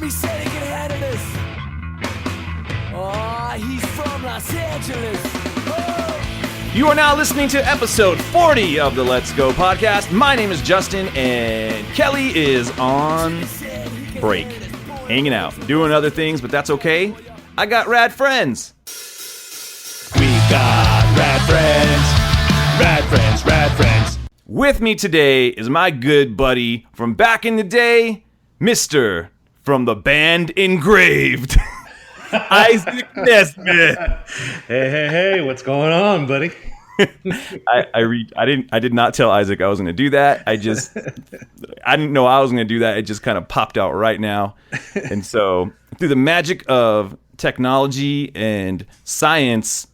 me setting ahead of this. Oh, he's from Los Angeles. Oh. You are now listening to episode 40 of the Let's Go podcast. My name is Justin, and Kelly is on break, hanging out, doing other things, but that's okay. I got rad friends. We got rad friends, rad friends, rad friends. With me today is my good buddy from back in the day, Mr. from the band ENGRAVED, Isaac Nesmith. Hey, what's going on, buddy? I did not tell Isaac I was going to do that. I didn't know I was going to do that. It just kind of popped out right now. And so through the magic of technology and science,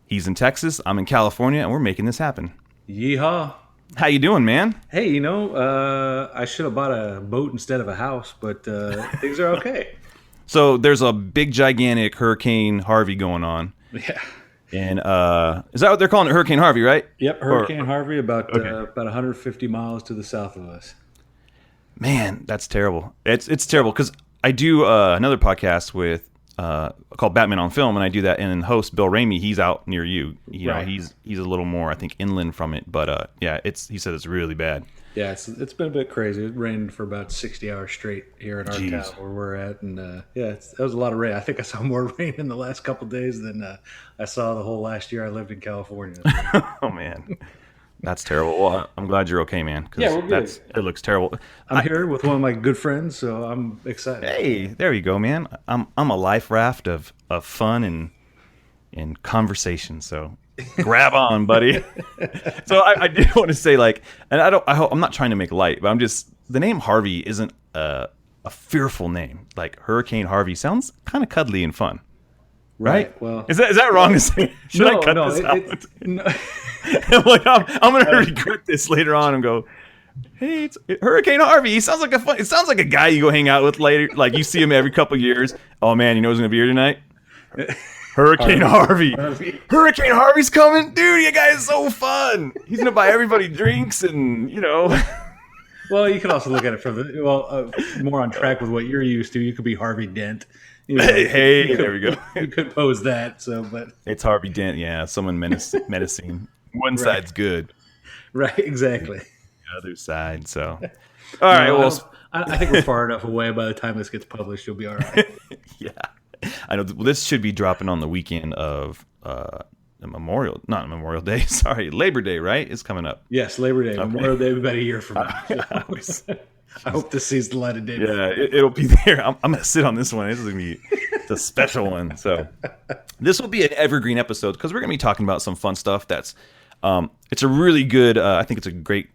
he's in Texas, I'm in California, and we're making this happen. Yeehaw. How you doing, man? Hey, I should have bought a boat instead of a house, but things are okay. So there's a big, gigantic Hurricane Harvey going on. Yeah. And is that what they're calling it? Hurricane Harvey, right? Yep, Hurricane Harvey, about 150 miles to the south of us. Man, that's terrible. It's terrible because I do another podcast with called Batman on Film, and I do that. And host Bill Ramey, he's out near you. You know, he's a little more, I think, inland from it. But yeah, he said it's really bad. Yeah, it's been a bit crazy. It rained for about 60 hours straight here in our town where we're at, and that was a lot of rain. I think I saw more rain in the last couple of days than I saw the whole last year I lived in California. Oh man, that's terrible. Well, I'm glad you're okay, man. Yeah, we're good. It looks terrible. I'm here with one of my good friends, so I'm excited. Hey, there you go, man. I'm a life raft of fun and conversation. So grab on, buddy. So I did want to say, and I'm not trying to make light, but the name Harvey isn't a fearful name. Like Hurricane Harvey sounds kind of cuddly and fun. Right? Well, is that wrong to say? Should I cut this out? No. I'm going to regret this later on and go, hey, it's Hurricane Harvey. He sounds like it sounds like a guy you go hang out with later. Like you see him every couple of years. Oh man, you know who's going to be here tonight? Hurricane Harvey. Hurricane Harvey's coming. Dude, you guys are so fun. He's going to buy everybody drinks and, Well, you can also look at it from more on track with what you're used to. You could be Harvey Dent. Hey, there we go. You could pose that. But it's Harvey Dent. Yeah, someone menacing. One side's good. Right, exactly. The other side. So, all right. Well, I think we're far enough away. By the time this gets published, you'll be all right. Yeah, I know. This should be dropping on the weekend of not Memorial Day. Sorry, Labor Day. Right? It's coming up. Yes, Labor Day. Okay. Memorial Day about a year from now. I hope this sees the light of day. Yeah, it'll be there. I'm going to sit on this one. This is going to be the special one. So this will be an evergreen episode because we're going to be talking about some fun stuff. That's it's a really good. I think it's a great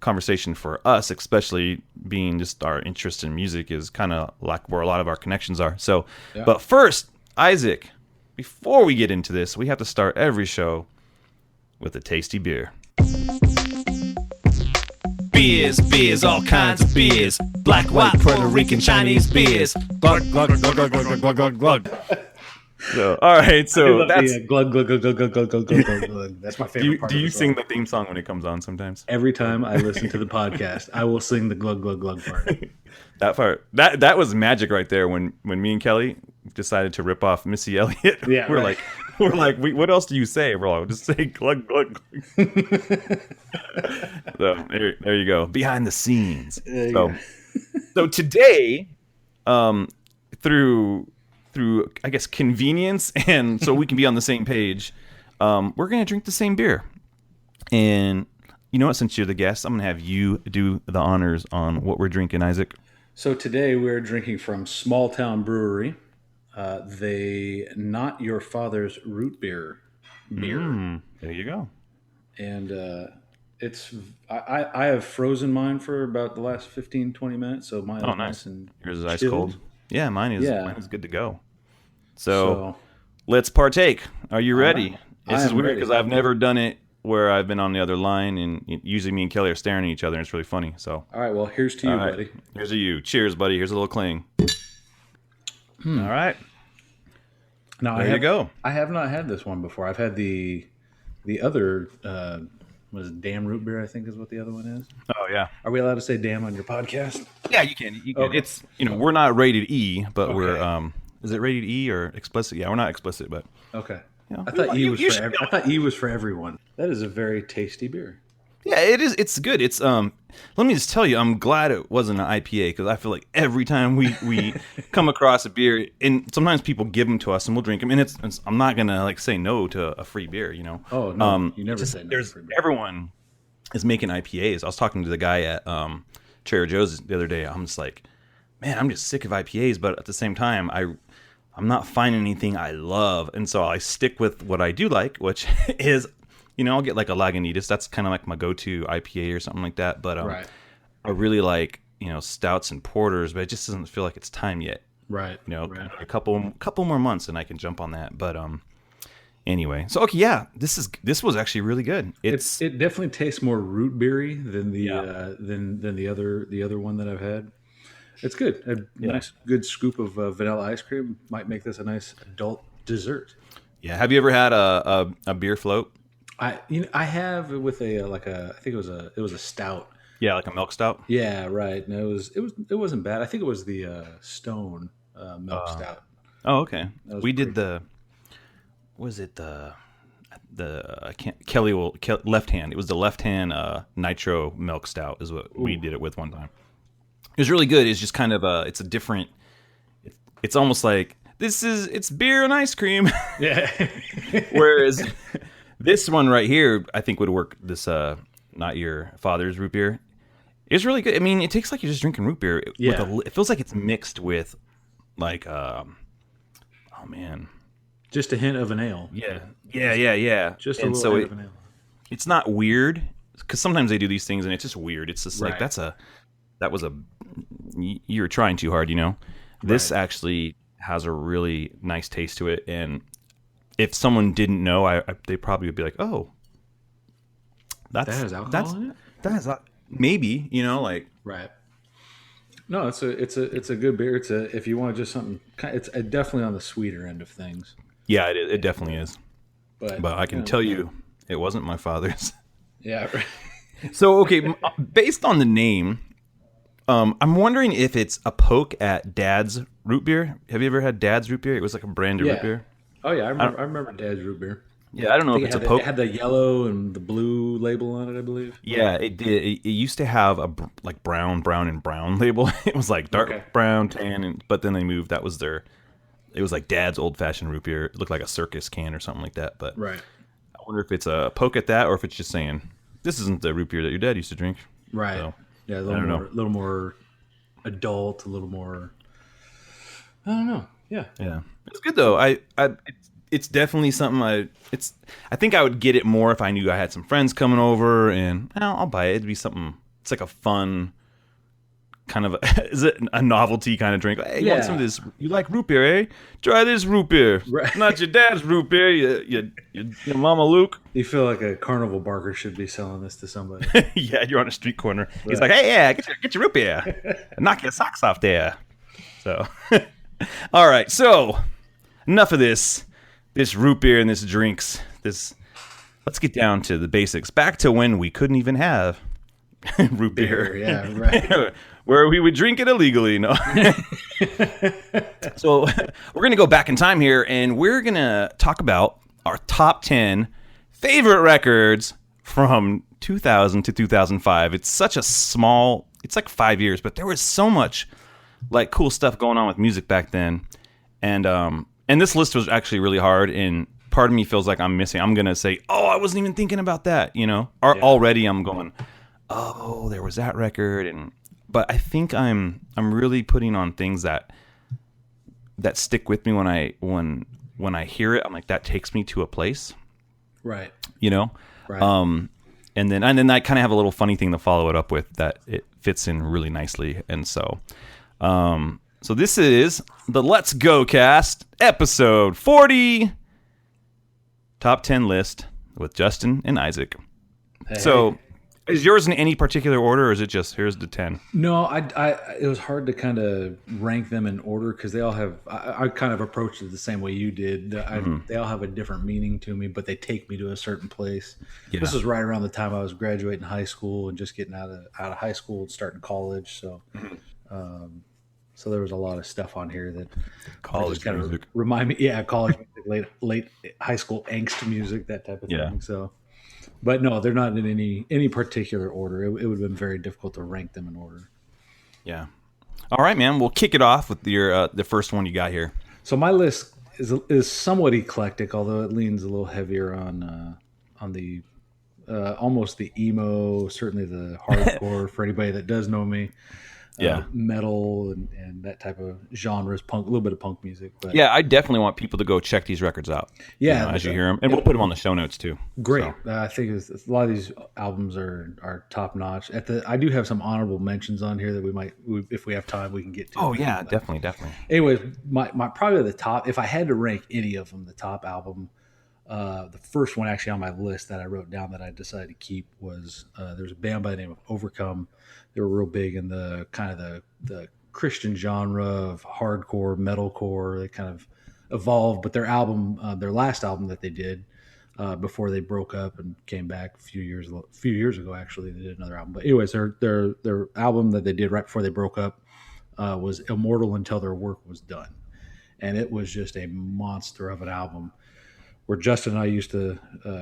conversation for us, especially being just our interest in music is kind of like where a lot of our connections are. So, yeah. But first, Isaac, before we get into this, we have to start every show with a tasty beer. Beers, all kinds of beers. Black, white, Puerto Rican, Chinese beers. Glug, glug, glug, glug, glug, glug, glug, glug. So, all right, so that's glug, glug, glug, glug, glug, glug, glug, glug, glug. That's my favorite part. Do you sing the theme song when it comes on sometimes? Every time I listen to the podcast, I will sing the glug, glug, glug part. That part, that was magic right there. When me and Kelly decided to rip off Missy Elliott, yeah, we're like, what else do you say? We're like, just say glug glug glug. So there you go, behind the scenes. So today, through I guess convenience, and so we can be on the same page, we're gonna drink the same beer. And you know what? Since you're the guest, I'm gonna have you do the honors on what we're drinking, Isaac. So today we're drinking from Small Town Brewery. They Not Your Father's Root Beer. There you go. And I have frozen mine for about the last 15-20 minutes, so mine is nice and yours is ice cold. Yeah, mine is good to go. So let's partake. Are you ready? Right. This is weird because I've never done it where I've been on the other line, and usually me and Kelly are staring at each other, and it's really funny. So all right, well, here's to you, buddy. Here's to you. Cheers, buddy. Here's a little cling. All right. Now there you go. I have not had this one before. I've had the other was Damn Root Beer, I think is what the other one is. Oh yeah. Are we allowed to say damn on your podcast? Yeah, you can. You can. Okay. It's we're not rated E, but Okay. we're is it rated E or explicit? Yeah, we're not explicit, but Okay. you know, I thought you should I thought E was for everyone. That is a very tasty beer. yeah, it is. It's good. It's let me just tell you, I'm glad it wasn't an IPA because I feel like every time we come across a beer, and sometimes people give them to us and we'll drink them, and it's I'm not gonna like say no to a free beer, you know. Oh no, you never say no. There's For beer. everyone is making IPAs. I was talking to the guy at Trader Joe's the other day. I'm just like, man, I'm just sick of IPAs, but at the same time, I'm not finding anything I love, and so I stick with what I do like, which is, I'll get like a Lagunitas. That's kind of like my go-to IPA or something like that. But Right. I really like stouts and porters, but it just doesn't feel like it's time yet. Right. Right. A couple more months, and I can jump on that. But anyway, so okay, yeah, this was actually really good. It definitely tastes more root beery than the than the other one that I've had. It's good. A nice good scoop of vanilla ice cream might make this a nice adult dessert. Yeah. Have you ever had a beer float? I have with I think it was a stout. Yeah, like a milk stout. Yeah, right. And it wasn't bad. I think it was the Stone milk stout. Oh, okay. was We did left hand. It was the left hand nitro milk stout is what we did it with one time. It was really good. It's just kind of it's a different. It's almost like it's beer and ice cream. Yeah. Whereas this one right here, I think would work. This not your father's root beer. It's really good. I mean, it tastes like you're just drinking root beer. Yeah. It feels like it's mixed with like oh man. Just a hint of an ale. Yeah. Just a and little so hint of an ale. it's not weird because sometimes they do these things and it's just weird. It's just like you're trying too hard, This actually has a really nice taste to it, and if someone didn't know, they probably would be like, "Oh, That has alcohol in it? That has maybe, like Right. No, it's a good beer. If you want just something, it's definitely on the sweeter end of things. yeah, it definitely is. But I can tell you, it wasn't my father's. Yeah. Right. So okay, based on the name. I'm wondering if it's a poke at Dad's root beer. Have you ever had Dad's root beer? It was like a brand of root beer. Oh yeah, I remember Dad's root beer. Yeah, I don't know if it's a poke. It had the yellow and the blue label on it, I believe. Yeah, it did. It used to have a like brown and brown label. It was like dark brown, tan, but then they moved. It was like Dad's old fashioned root beer. It looked like a circus can or something like that. But Right. I wonder if it's a poke at that or if it's just saying this isn't the root beer that your dad used to drink. Right. So, Yeah, a little more adult, a little more. I don't know. Yeah. Yeah, it's good though. It's definitely something I think I would get it more if I knew I had some friends coming over, and I'll buy it. It'd be something. It's like a fun kind of is it a novelty kind of drink? Hey, you want some of this? You like root beer, eh? Try this root beer. Right. Not your dad's root beer. Your Mama Luke. You feel like a carnival barker should be selling this to somebody. Yeah, you're on a street corner. He's like, hey, yeah, get your root beer. Knock your socks off there. So, all right. So, enough of this root beer and this drinks. Let's get down to the basics. Back to when we couldn't even have root beer. Yeah, right. Where we would drink it illegally. No. So we're going to go back in time here, and we're going to talk about our top 10 favorite records from 2000 to 2005. It's such a small, it's like 5 years, but there was so much like cool stuff going on with music back then. And this list was actually really hard, and part of me feels like I'm missing. I'm going to say, oh, I wasn't even thinking about that, Already I'm going, oh, there was that record, but I think I'm really putting on things that stick with me when I hear it. I'm like, that takes me to a place. Right. Right. And then I kind of have a little funny thing to follow it up with that it fits in really nicely. And so this is the Let's Go Cast episode 40 top 10 list with Justin and Isaac. Hey. So Is yours in any particular order, or is it just here's the 10? No, it was hard to kind of rank them in order because they all have. I kind of approached it the same way you did. They all have a different meaning to me, but they take me to a certain place. Yeah. This was right around the time I was graduating high school and just getting out of high school and starting college. So, so there was a lot of stuff on here that College music. Remind me, yeah, college music, late high school angst music, that type of thing. So. But no, they're not in any particular order. It would have been very difficult to rank them in order. Yeah. All right, man. We'll kick it off with your the first one you got here. So my list is somewhat eclectic, although it leans a little heavier on the almost the emo, certainly the hardcore for anybody that does know me. Metal and that type of genres, punk, a little bit of punk music. But yeah, I definitely want people to go check these records out. Yeah, as you hear them, and we'll put them on the show notes too. Great. So. I think a lot of these albums are top notch. I do have some honorable mentions on here that we might, if we have time, we can get to. Oh yeah, definitely. Anyways, my probably the top. If I had to rank any of them, the top album. The first one actually on my list that I wrote down that I decided to keep was there's a band by the name of Overcome. They were real big in the kind of the Christian genre of hardcore, metalcore. They kind of evolved, but their album, their last album that they did before they broke up and came back a few years ago, actually they did another album. But anyways, their album that they did right before they broke up was Immortal Until Their Work Was Done, and it was just a monster of an album. Where Justin and I used to,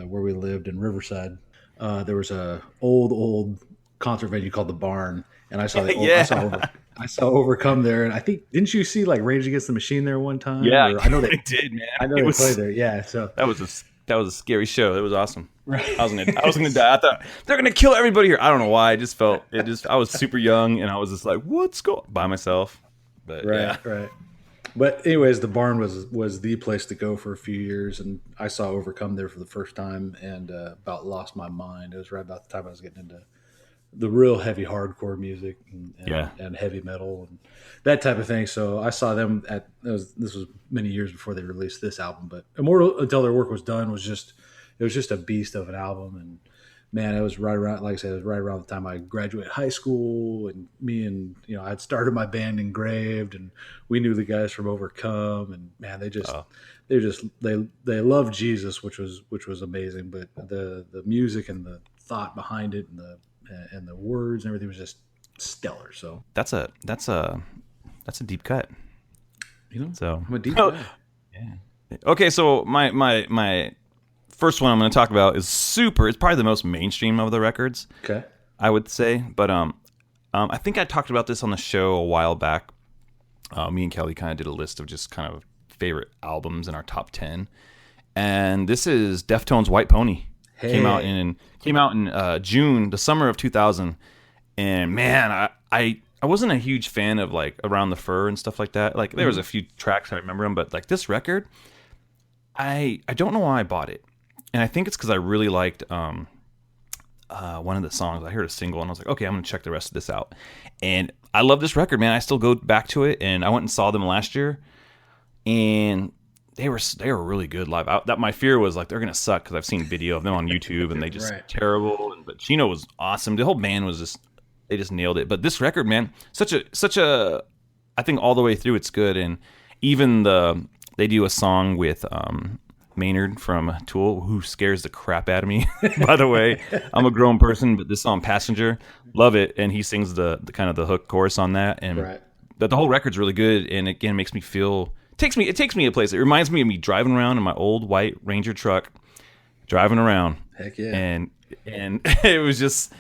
where we lived in Riverside, there was a old concert venue called the Barn, and I saw I saw Overcome there, and I think didn't you see like Rage Against the Machine there one time? Yeah, I know they did, man. I know they played there. Yeah, so that was a scary show. It was awesome. Right. I was gonna die. I thought they're gonna kill everybody here. I don't know why. I just felt it. I was super young, and I was just like, what's going by myself? But right. But anyways, the Barn was the place to go for a few years, and I saw Overcome there for the first time, and about lost my mind. It was right about the time I was getting into the real heavy hardcore music and heavy metal and that type of thing. So I saw them this was many years before they released this album. But Immortal Until Their Work Was Done was just a beast of an album, and man, it was right around, like I said, it was right around the time I graduated high school, and I'd started my band ENGRAVED, and we knew the guys from Overcome, and man, they loved Jesus, which was amazing. But the music and the thought behind it and the words and everything was just stellar. So that's a deep cut. So I'm a deep cut. Yeah. Okay, so my first one I'm going to talk about is it's probably the most mainstream of the records. Okay. I would say, but I think I talked about this on the show a while back. Me and Kelly kind of did a list of just kind of favorite albums in our top 10, and this is Deftones' White Pony. Hey. Came out in June, the summer of 2000, and man, I wasn't a huge fan of like Around the Fur and stuff like that. Like there was a few tracks I remember them, but like this record, I don't know why I bought it. And I think it's because I really liked one of the songs. I heard a single, and I was like, okay, I'm going to check the rest of this out. And I love this record, man. I still go back to it, and I went and saw them last year, and they were really good live. My fear was like they're going to suck because I've seen video of them on YouTube, and they just terrible. But Chino was awesome. The whole band was they just nailed it. But this record, man, such a I think all the way through it's good, and even they do a song with Maynard from Tool, who scares the crap out of me. By the way, I'm a grown person, but this song Passenger, love it, and he sings the kind of the hook chorus on that, and but the whole record's really good, and again makes me feel it takes me a place. It reminds me of me driving around in my old white Ranger truck, driving around. Heck yeah. And it was just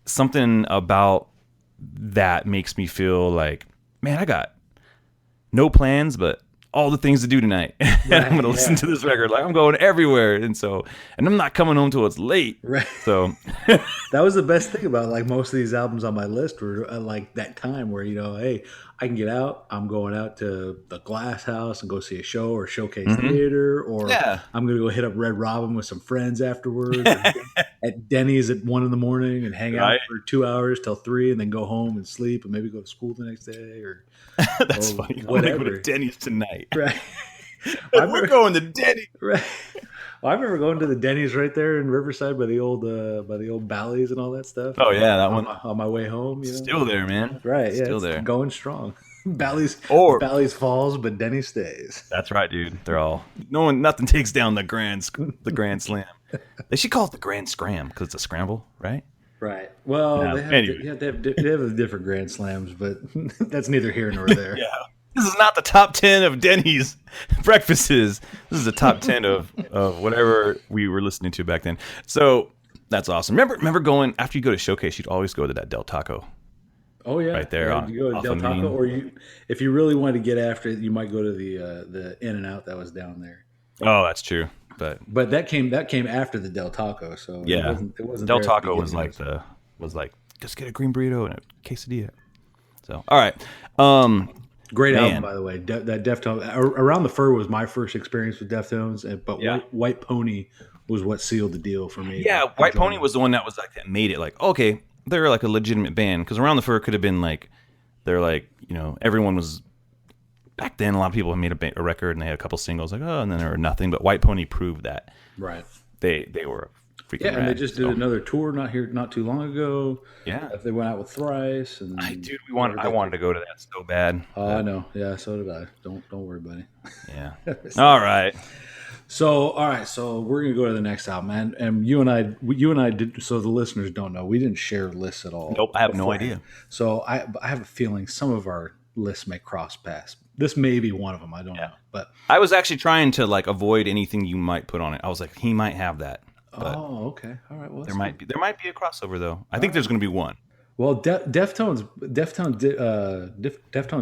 something about that makes me feel like, man, I got no plans, but all the things to do tonight. And I'm going to listen to this record. Like I'm going everywhere. And I'm not coming home till it's late. Right. So that was the best thing about like most of these albums on my list were like that time where, hey, I can get out. I'm going out to the Glass House and go see a show or Showcase Theater, or I'm going to go hit up Red Robin with some friends afterwards at Denny's at 1 a.m. and hang out for 2 hours till 3 and then go home and sleep and maybe go to school the next day or that's funny. I'm going to go to Denny's tonight. Right. We're going to Denny's. Right. Well, I remember going to the Denny's right there in Riverside by the old Bally's and all that stuff. Oh yeah, that one On my way home, still there, man. Right, yeah, Still it's there. going strong. Bally's falls, but Denny stays. That's right, dude. They're all nothing takes down the grand slam. They should call it the grand scram because it's a scramble, right? Right. Well, No, they have anyway. they have the different grand slams, but that's neither here nor there. Yeah. This is not the top 10 of Denny's breakfasts. This is the top 10 of whatever we were listening to back then. So that's awesome. Remember going after you go to Showcase, you'd always go to that Del Taco. Oh yeah, right there. Yeah, you go to Del Taco, or if you really wanted to get after it, you might go to the In-N-Out that was down there. Oh, that's true. But that came after the Del Taco, so yeah, it wasn't Del there Taco was like just get a green burrito and a quesadilla. So all right, great man. album by the way. That Deftones Around the Fur was my first experience with Deftones, but Yeah. White Pony was what sealed the deal for me. Yeah, White Pony was the one that was like that made it like okay, they're like a legitimate band because Around the Fur could have been like they're like everyone was. Back then, a lot of people had made a record and they had a couple singles, like and then there were nothing. But White Pony proved that right. They were freaking and rad, they just did another tour not too long ago. Yeah, they went out with Thrice and I wanted to go to that so bad. Oh, I know. Yeah, so did I. Don't worry, buddy. Yeah. All right. So we're gonna go to the next album, and you and I did. So the listeners don't know, we didn't share lists at all. Nope, I have no idea. So I have a feeling some of our lists may cross paths. This may be one of them. I don't know, but I was actually trying to like avoid anything you might put on it. I was like, he might have that. But okay, all right. Well, there might be a crossover though. I think there's going to be one. Well, Deftones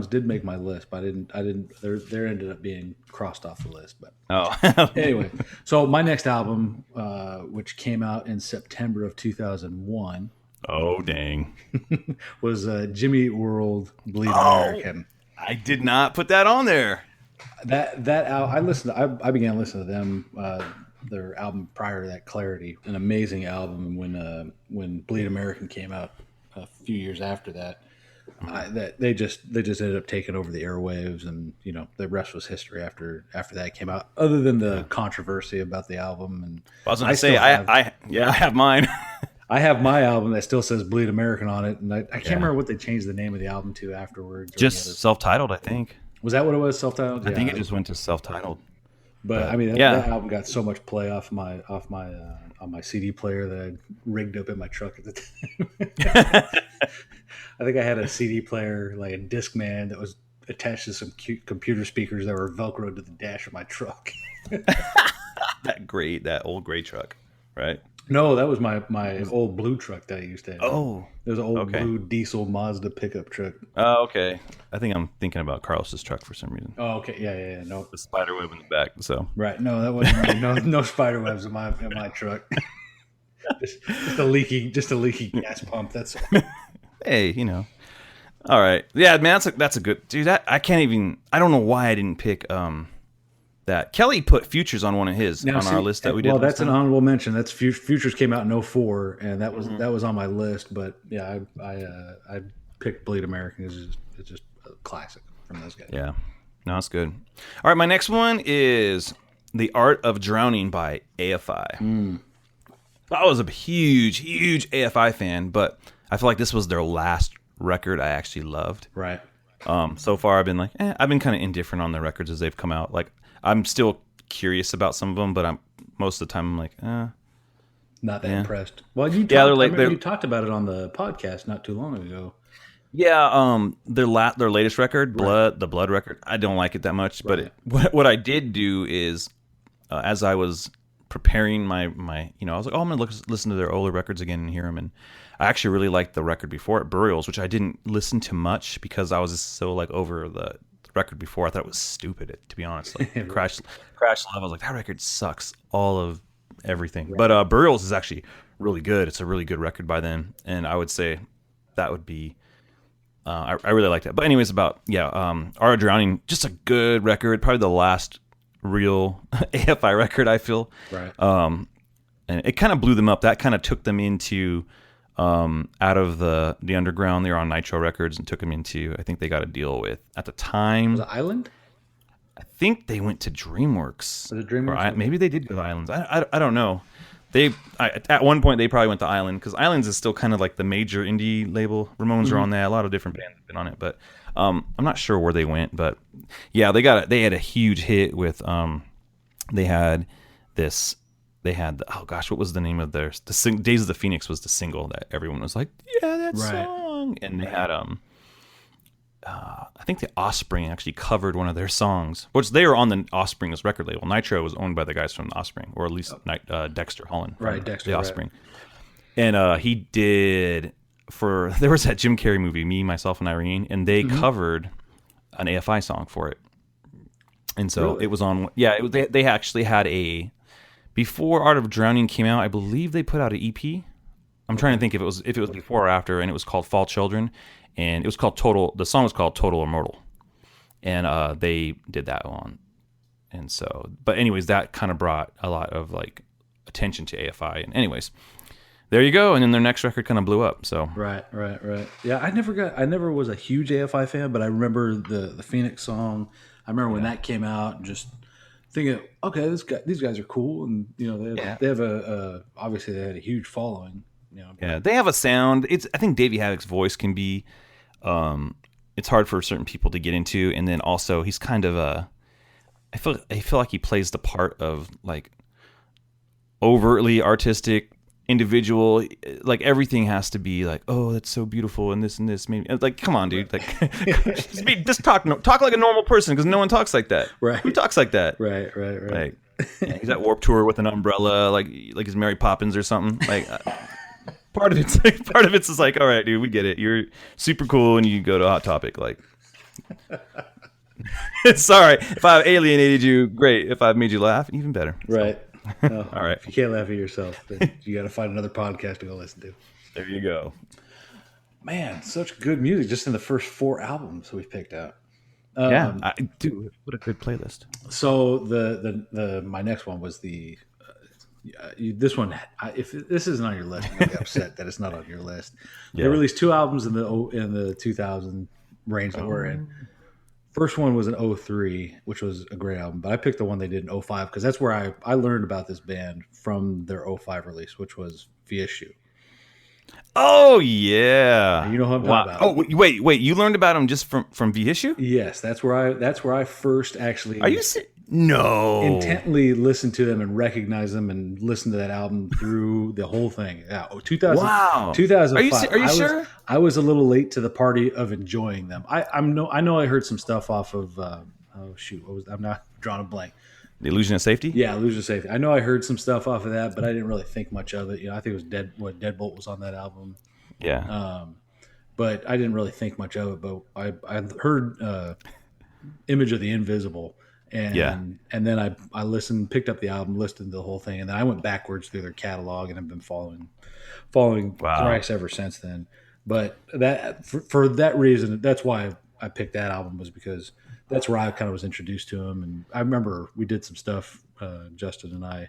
did make my list, but I didn't. There ended up being crossed off the list. But anyway, so my next album, which came out in September of 2001. Oh dang! was Jimmy Eat World Bleed American. I did not put that on there. That I began listening to them. Their album prior to that, Clarity, an amazing album. When Bleed American came out a few years after that, they just ended up taking over the airwaves, and the rest was history. After that came out, other than the controversy about the album, and I was going to say I have mine. I have my album that still says Bleed American on it, and I can't remember what they changed the name of the album to afterwards. Just self-titled, I think. Was that what it was? Self-titled? I think it just went to self-titled. But I mean, that album got so much play off my on my CD player that I rigged up in my truck at the time. I think I had a CD player, like a Discman, that was attached to some cute computer speakers that were Velcroed to the dash of my truck. that old gray truck, right? No, that was my old blue truck that I used to have. Oh. It was an old blue diesel Mazda pickup truck. Oh, okay. I think I'm thinking about Carlos's truck for some reason. Oh, okay. Yeah. No. The spider web in the back, so. Right. No, that wasn't no spider webs in my truck. just a leaky gas pump. That's all. Hey, All right. Yeah, man, that's a good dude. I don't know why I didn't pick that. Kelly put Futures on one of his on our list that we did. Well, that's an honorable mention. That's Futures came out in 2004, and that was on my list. But yeah, I picked Bleed American. It's just a classic from those guys. Yeah, no, that's good. All right, my next one is The Art of Drowning by AFI. I was a huge AFI fan, but I feel like this was their last record I actually loved. Right. So far I've been like, I've been kind of indifferent on the records as they've come out. Like, I'm still curious about some of them, but most of the time I'm like, not that impressed. Well, you talked about it on the podcast not too long ago. Yeah, their latest record, the Blood record, I don't like it that much. Right. But what I did do is, as I was preparing my I was like, I'm gonna listen to their older records again and hear them, and I actually really liked the record before it, Burials, which I didn't listen to much because I was just so like over the record before. I thought it was stupid, to be honest. Like Crash Love, I was like, that record sucks, all of everything. Right. But Burials is actually really good. It's a really good record by them, and I would say that would be I really like that. But anyways, Art of Drowning, just a good record, probably the last real AFI record, I feel. Right. And it kind of blew them up. That kind of took them into out of the underground. They were on Nitro Records and took them into, I think they got a deal with, at the time, Was it Island? I think they went to DreamWorks. Was it DreamWorks? Or maybe they did go to Islands. I don't know. At one point they probably went to Island, because Islands is still kind of like the major indie label. Ramones are on that. A lot of different bands have been on it, but I'm not sure where they went. But yeah, they had a huge hit with they had oh gosh, what was the name of theirs? Days of the Phoenix was the single that everyone was like, yeah, that song. And they had I think the Offspring actually covered one of their songs, which they were on the Offspring's record label. Nitro was owned by the guys from the Offspring, or at least Dexter Holland, right? Dexter, the Offspring, and he did there was that Jim Carrey movie, Me, Myself, and Irene, and they covered an AFI song for it, and so it was on. Yeah, they actually had before Art of Drowning came out. I believe they put out an EP. I'm trying to think if it was before or after, and it was called Fall Children. And it was called Total. The song was called Total Immortal, and they did that one. And so, but anyways, that kind of brought a lot of like attention to AFI. And anyways, there you go. And then their next record kind of blew up. So right. Yeah, I never was a huge AFI fan, but I remember the Phoenix song. I remember when that came out, and just thinking, okay, these guys are cool, and they have obviously they had a huge following. Yeah, they have a sound. I think Davey Havok's voice can be, it's hard for certain people to get into, and then also he's kind of I feel like he plays the part of like overtly artistic individual. Like everything has to be like, oh, that's so beautiful, and this maybe. Like, come on, dude. Like, just talk like a normal person, because no one talks like that. Right? Who talks like that? Right. Like, he's at Warped Tour with an umbrella, like he's Mary Poppins or something. Like. Part of it's just like, all right, dude, we get it. You're super cool, and you go to Hot Topic. Like, sorry if I've alienated you. Great. If I've made you laugh, even better. Right. No, all right. If you can't laugh at yourself, then you got to find another podcast to go listen to. There you go. Man, such good music just in the first 4 albums we've picked out. Dude, what a good playlist. So the my next one was the. This one, if this isn't on your list, I'm gonna be upset that it's not on your list. They released 2 albums in the 2000 range that we're in. First one was in 03, which was a great album, but I picked the one they did in 05 because that's where I learned about this band from their 05 release, which was Vheissu. Oh yeah, you know who I'm talking about. Oh wait, you learned about them just from Vheissu? Yes, that's where I first actually. Are you No. Intently listen to them and recognize them and listen to that album through the whole thing. Yeah, 2000. Wow. 2005. Are you sure? I was a little late to the party of enjoying them. I know I heard some stuff off of I'm not drawing a blank. The Illusion of Safety? Yeah, Illusion of Safety. I know I heard some stuff off of that, but I didn't really think much of it. I think it was Deadbolt was on that album. Yeah. But I didn't really think much of it. But I heard Image of the Invisible. And then I listened, picked up the album, listened to the whole thing, and then I went backwards through their catalog and have been following Thrice ever since then. But that for that reason, that's why I picked that album, was because that's where I kind of was introduced to him. And I remember we did some stuff, Justin and I,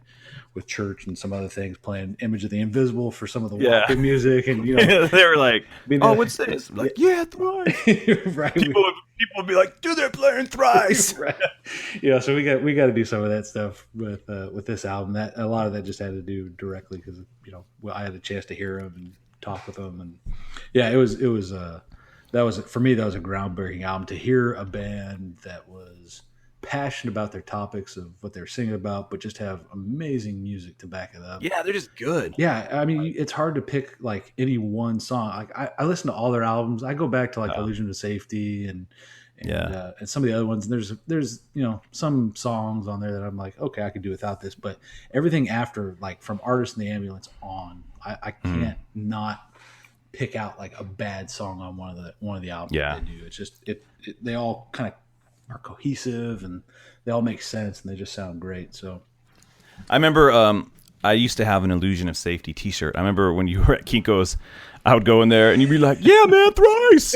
with church and some other things, playing Image of the Invisible for some of the walking music, and they were like, "Oh, what's this?" I'm like, yeah, Thrice. Right. People would be like, "Dude, they're playing Thrice." Right. Yeah, so we got to do some of that stuff with this album. That a lot of that just had to do directly because I had a chance to hear him and talk with him, and it was that was for me, that was a groundbreaking album to hear a band that was passionate about their topics of what they're singing about, but just have amazing music to back it up. Yeah, they're just good. Yeah, I mean, it's hard to pick like any one song. Like I listen to all their albums. I go back to like Illusion of Safety and some of the other ones. And there's some songs on there that I'm like, okay, I could do without this. But everything after, like from Artist in the Ambulance on, I can't not pick out like a bad song on one of the albums that they do. It's just they all kind of are cohesive and they all make sense and they just sound great. So I remember I used to have an Illusion of Safety t-shirt. I remember when you were at Kinko's, I would go in there and you'd be like, yeah, man, Thrice.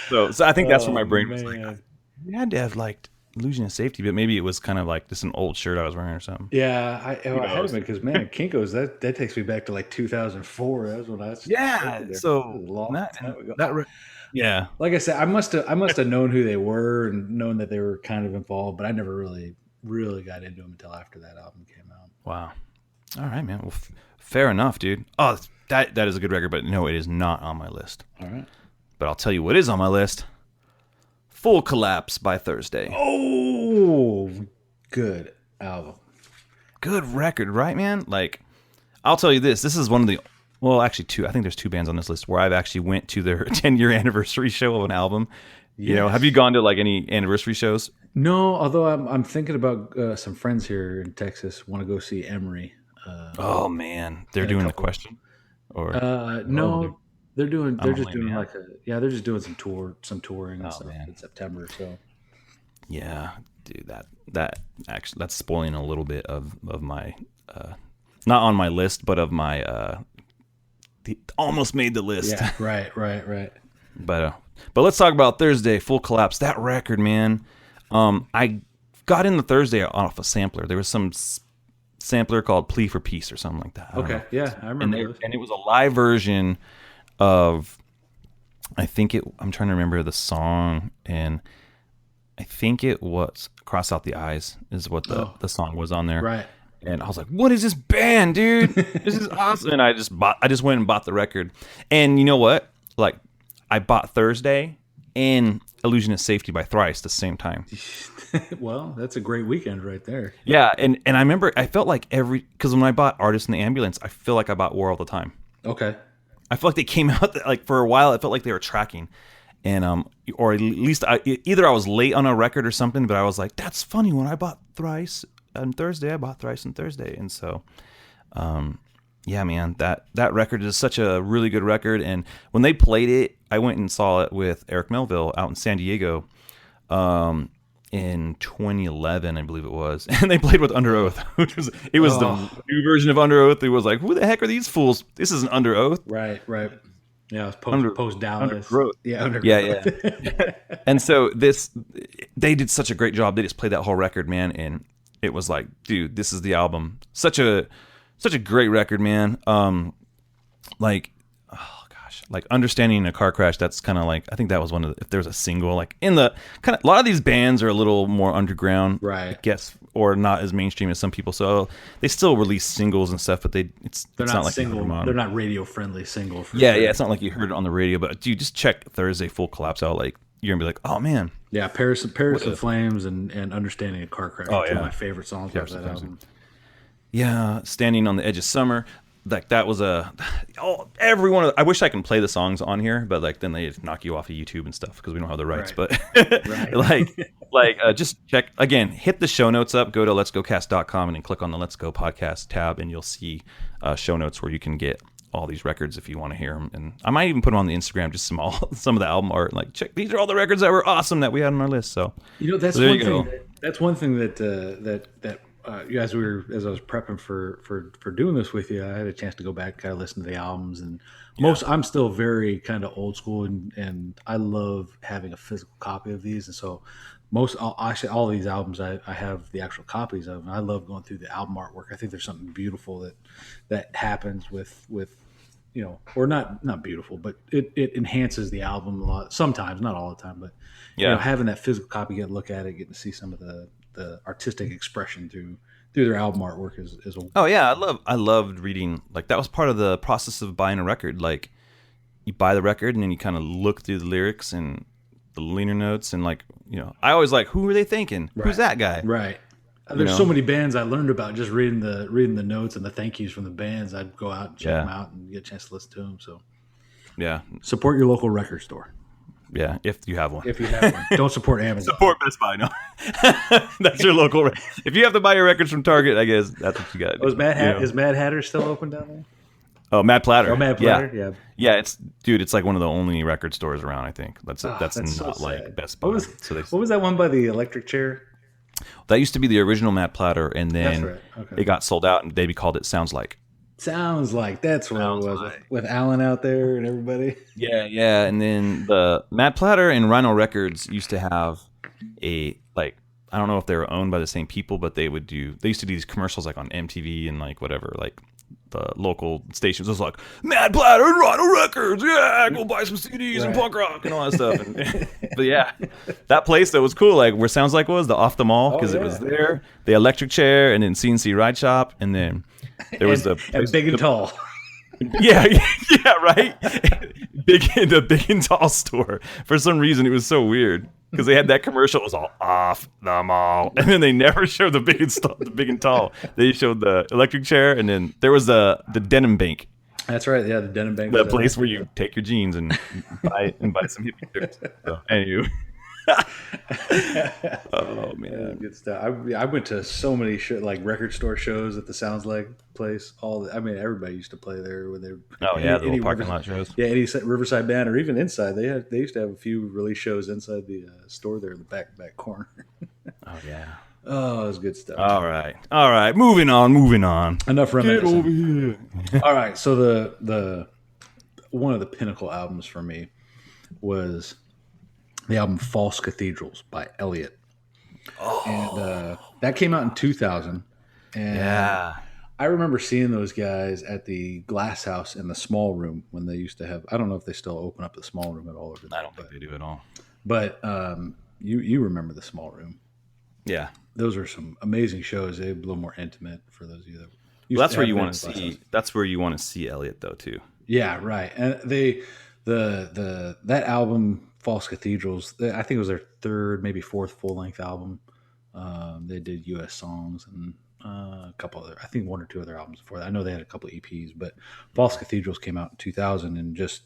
so I think that's where my brain was like, we had to have like Illusion of Safety, but maybe it was kind of like just an old shirt I was wearing or something. Yeah, I had been, because man, Kinko's that takes me back to like 2004. That was when I was so Yeah. Like I said, I must have known who they were and known that they were kind of involved, but I never really got into them until after that album came out. Wow. All right, man. Well, fair enough, dude. Oh, that is a good record, but no, it is not on my list. All right. But I'll tell you what is on my list. Full Collapse by Thursday. Oh, good album. Good record, right, man? Like, I'll tell you this. This is one of the, well, actually two. I think there's two bands on this list where I've actually went to their 10-year anniversary show of an album. Yes. You know, have you gone to like any anniversary shows? No, although I'm thinking about some friends here in Texas want to go see Emery. Oh man, they're doing the Question, or no, they're just doing some touring and stuff in September. So yeah, dude, that actually that's spoiling a little bit of my not on my list, but of my almost made the list. Yeah, right. But let's talk about Thursday, Full Collapse. That record, man. I got in the Thursday off a sampler. There was some sampler called "Plea for Peace" or something like that. Okay, yeah, I remember. And it was a live version of, I'm trying to remember the song, and I think it was "Cross Out the Eyes" is what the song was on there. Right. And I was like, "What is this band, dude? This is awesome!" And I just went and bought the record. And you know what? Like, I bought Thursday and "Illusionist Safety" by Thrice at the same time. Well, that's a great weekend right there. Yeah, and I remember I felt like because when I bought "Artist in the Ambulance," I feel like I bought "War All the Time." Okay. I felt like they came out like for a while. It felt like they were tracking, and or at least either I was late on a record or something. But I was like, "That's funny." When I bought Thrice on Thursday, I bought Thrice on Thursday, and so, yeah, man, that record is such a really good record. And when they played it, I went and saw it with Eric Melville out in San Diego, in 2011, I believe it was, and they played with Underoath, which was the new version of Underoath. It was like, who the heck are these fools? This isn't Underoath. Right. Yeah, it was post Dallas. Undergrowth. Yeah, Undergrowth. Yeah. And so they did such a great job. They just played that whole record, man, and it was like, dude, this is the album. Such a great record, man. Like, oh gosh, like Understanding a Car Crash. That's kind of like, I think that was one of the, if there's a single, like in the kind of, a lot of these bands are a little more underground, right? I guess, or not as mainstream as some people. So they still release singles and stuff, but they're not like single. They're not radio friendly singles. Yeah, it's not like you heard it on the radio. But dude, just check Thursday Full Collapse out. Like, you're gonna be like, oh man. Yeah, Paris and Flames and Understanding a Car Crash. Two of my favorite songs of that album. Yeah, Standing on the Edge of Summer. Like, that was every one of I wish I can play the songs on here, but like then they knock you off of YouTube and stuff because we don't have the rights. Right. But just check again. Hit the show notes up. Go to letsgocast.com and then click on the Let's Go Podcast tab, and you'll see show notes where you can get all these records if you want to hear them. And I might even put them on the Instagram, just some of the album art. Like, check, these are all the records that were awesome that we had on our list. So that's one thing. That's one thing that as I was prepping for doing this with you, I had a chance to go back, kind of listen to the albums, and I'm still very kind of old school, and I love having a physical copy of these, and so all of these albums I have the actual copies of, and I love going through the album artwork. I think there's something beautiful that happens with or not beautiful, but it enhances the album a lot. Sometimes, not all the time, but having that physical copy, getting to look at it, getting to see some of the artistic expression through their album artwork is oh yeah, I loved reading. Like, that was part of the process of buying a record. Like, you buy the record and then you kind of look through the lyrics and the liner notes, and like, I always like, who are they thinking? Right. Who's that guy? Right. There's so many bands I learned about just reading the notes and the thank yous from the bands. I'd go out and check them out and get a chance to listen to them. So yeah, support your local record store. Yeah, if you have one. Don't support Amazon. Support Best Buy. No, that's your local. If you have to buy your records from Target, I guess that's what you got. Is Mad Hatter still open down there? Oh, Mad Platter. Oh, Mad Platter. Yeah. It's like one of the only record stores around. I think that's not so like sad. Best Buy. What was that one by the electric chair? That used to be the original Mad Platter, and then that's right. Okay. It got sold out, and they called it Sounds Like. Sounds like that's what it was with Alan out there and everybody. Yeah, and then the Mad Platter and Rhino Records used to have I don't know if they were owned by the same people, but they used to do these commercials like on MTV and like whatever, like the local stations. It was like Mad Platter and Rhino Records. Yeah, go buy some CDs and punk rock and all that stuff. And, but yeah, that place that was cool. Like where Sounds Like was the Off the Mall because it was there. The Electric Chair and then CNC Ride Shop and then there was and Big and Tall. Yeah, right. The Big and Tall store. For some reason, it was so weird because they had that commercial. It was all off the mall, and then they never showed the Big and Tall. They showed the Electric Chair, and then there was the Denim Bank. That's right. Yeah, the Denim Bank. The place where you take your jeans and buy some hippie shirts. So, anyway. Oh man, good stuff. I went to so many like record store shows at the Sounds Like place. Everybody used to play there when they. The little parking lot shows. Yeah, any Riverside band or even inside. They used to have a few release shows inside the store there in the back corner. Oh yeah. Oh, it was good stuff. All right. Moving on. Enough reminiscing. Get over here. All right, so the one of the pinnacle albums for me was the album False Cathedrals by Elliott. And that came out in 2000. And I remember seeing those guys at the Glass House in the small room when they used to have, I don't know if they still open up the small room at all. I don't think they do at all. But you remember the small room. Yeah. Those are some amazing shows. They're a little more intimate for those of you that that's where you want to see. That's where you want to see Elliott though too. Yeah, right. And that album False Cathedrals, I think it was their third, maybe fourth full-length album. They did U.S. songs and a couple other, I think one or two other albums before that. I know they had a couple of EPs, but False Cathedrals came out in 2000 and just,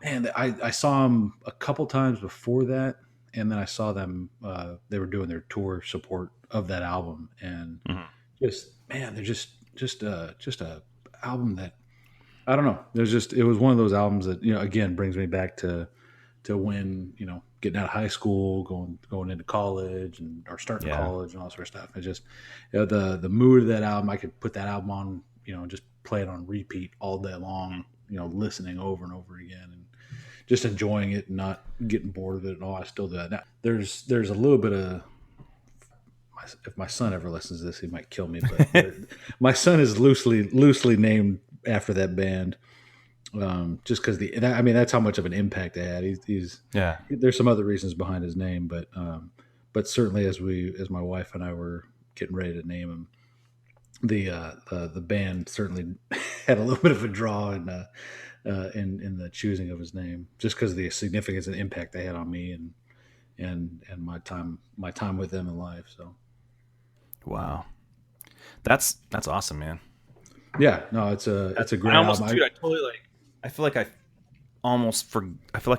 man, I saw them a couple times before that, and then I saw them, they were doing their tour support of that album, and just, man, they're just a album that, I don't know, it was one of those albums that, again, brings me back to when, getting out of high school, going into college or starting college and all that sort of stuff. It just, the mood of that album, I could put that album on, just play it on repeat all day long, listening over and over again and just enjoying it and not getting bored of it and all. I still do that. Now, there's a little bit of, if my son ever listens to this, he might kill me, but my son is loosely named after that band. Just because that's how much of an impact they had. There's some other reasons behind his name, but certainly as my wife and I were getting ready to name him, the band certainly had a little bit of a draw in the choosing of his name, just because of the significance and impact they had on me and my time with them in life. So, wow, that's awesome, man. Yeah, no, it's a great album. Dude, I totally I feel like I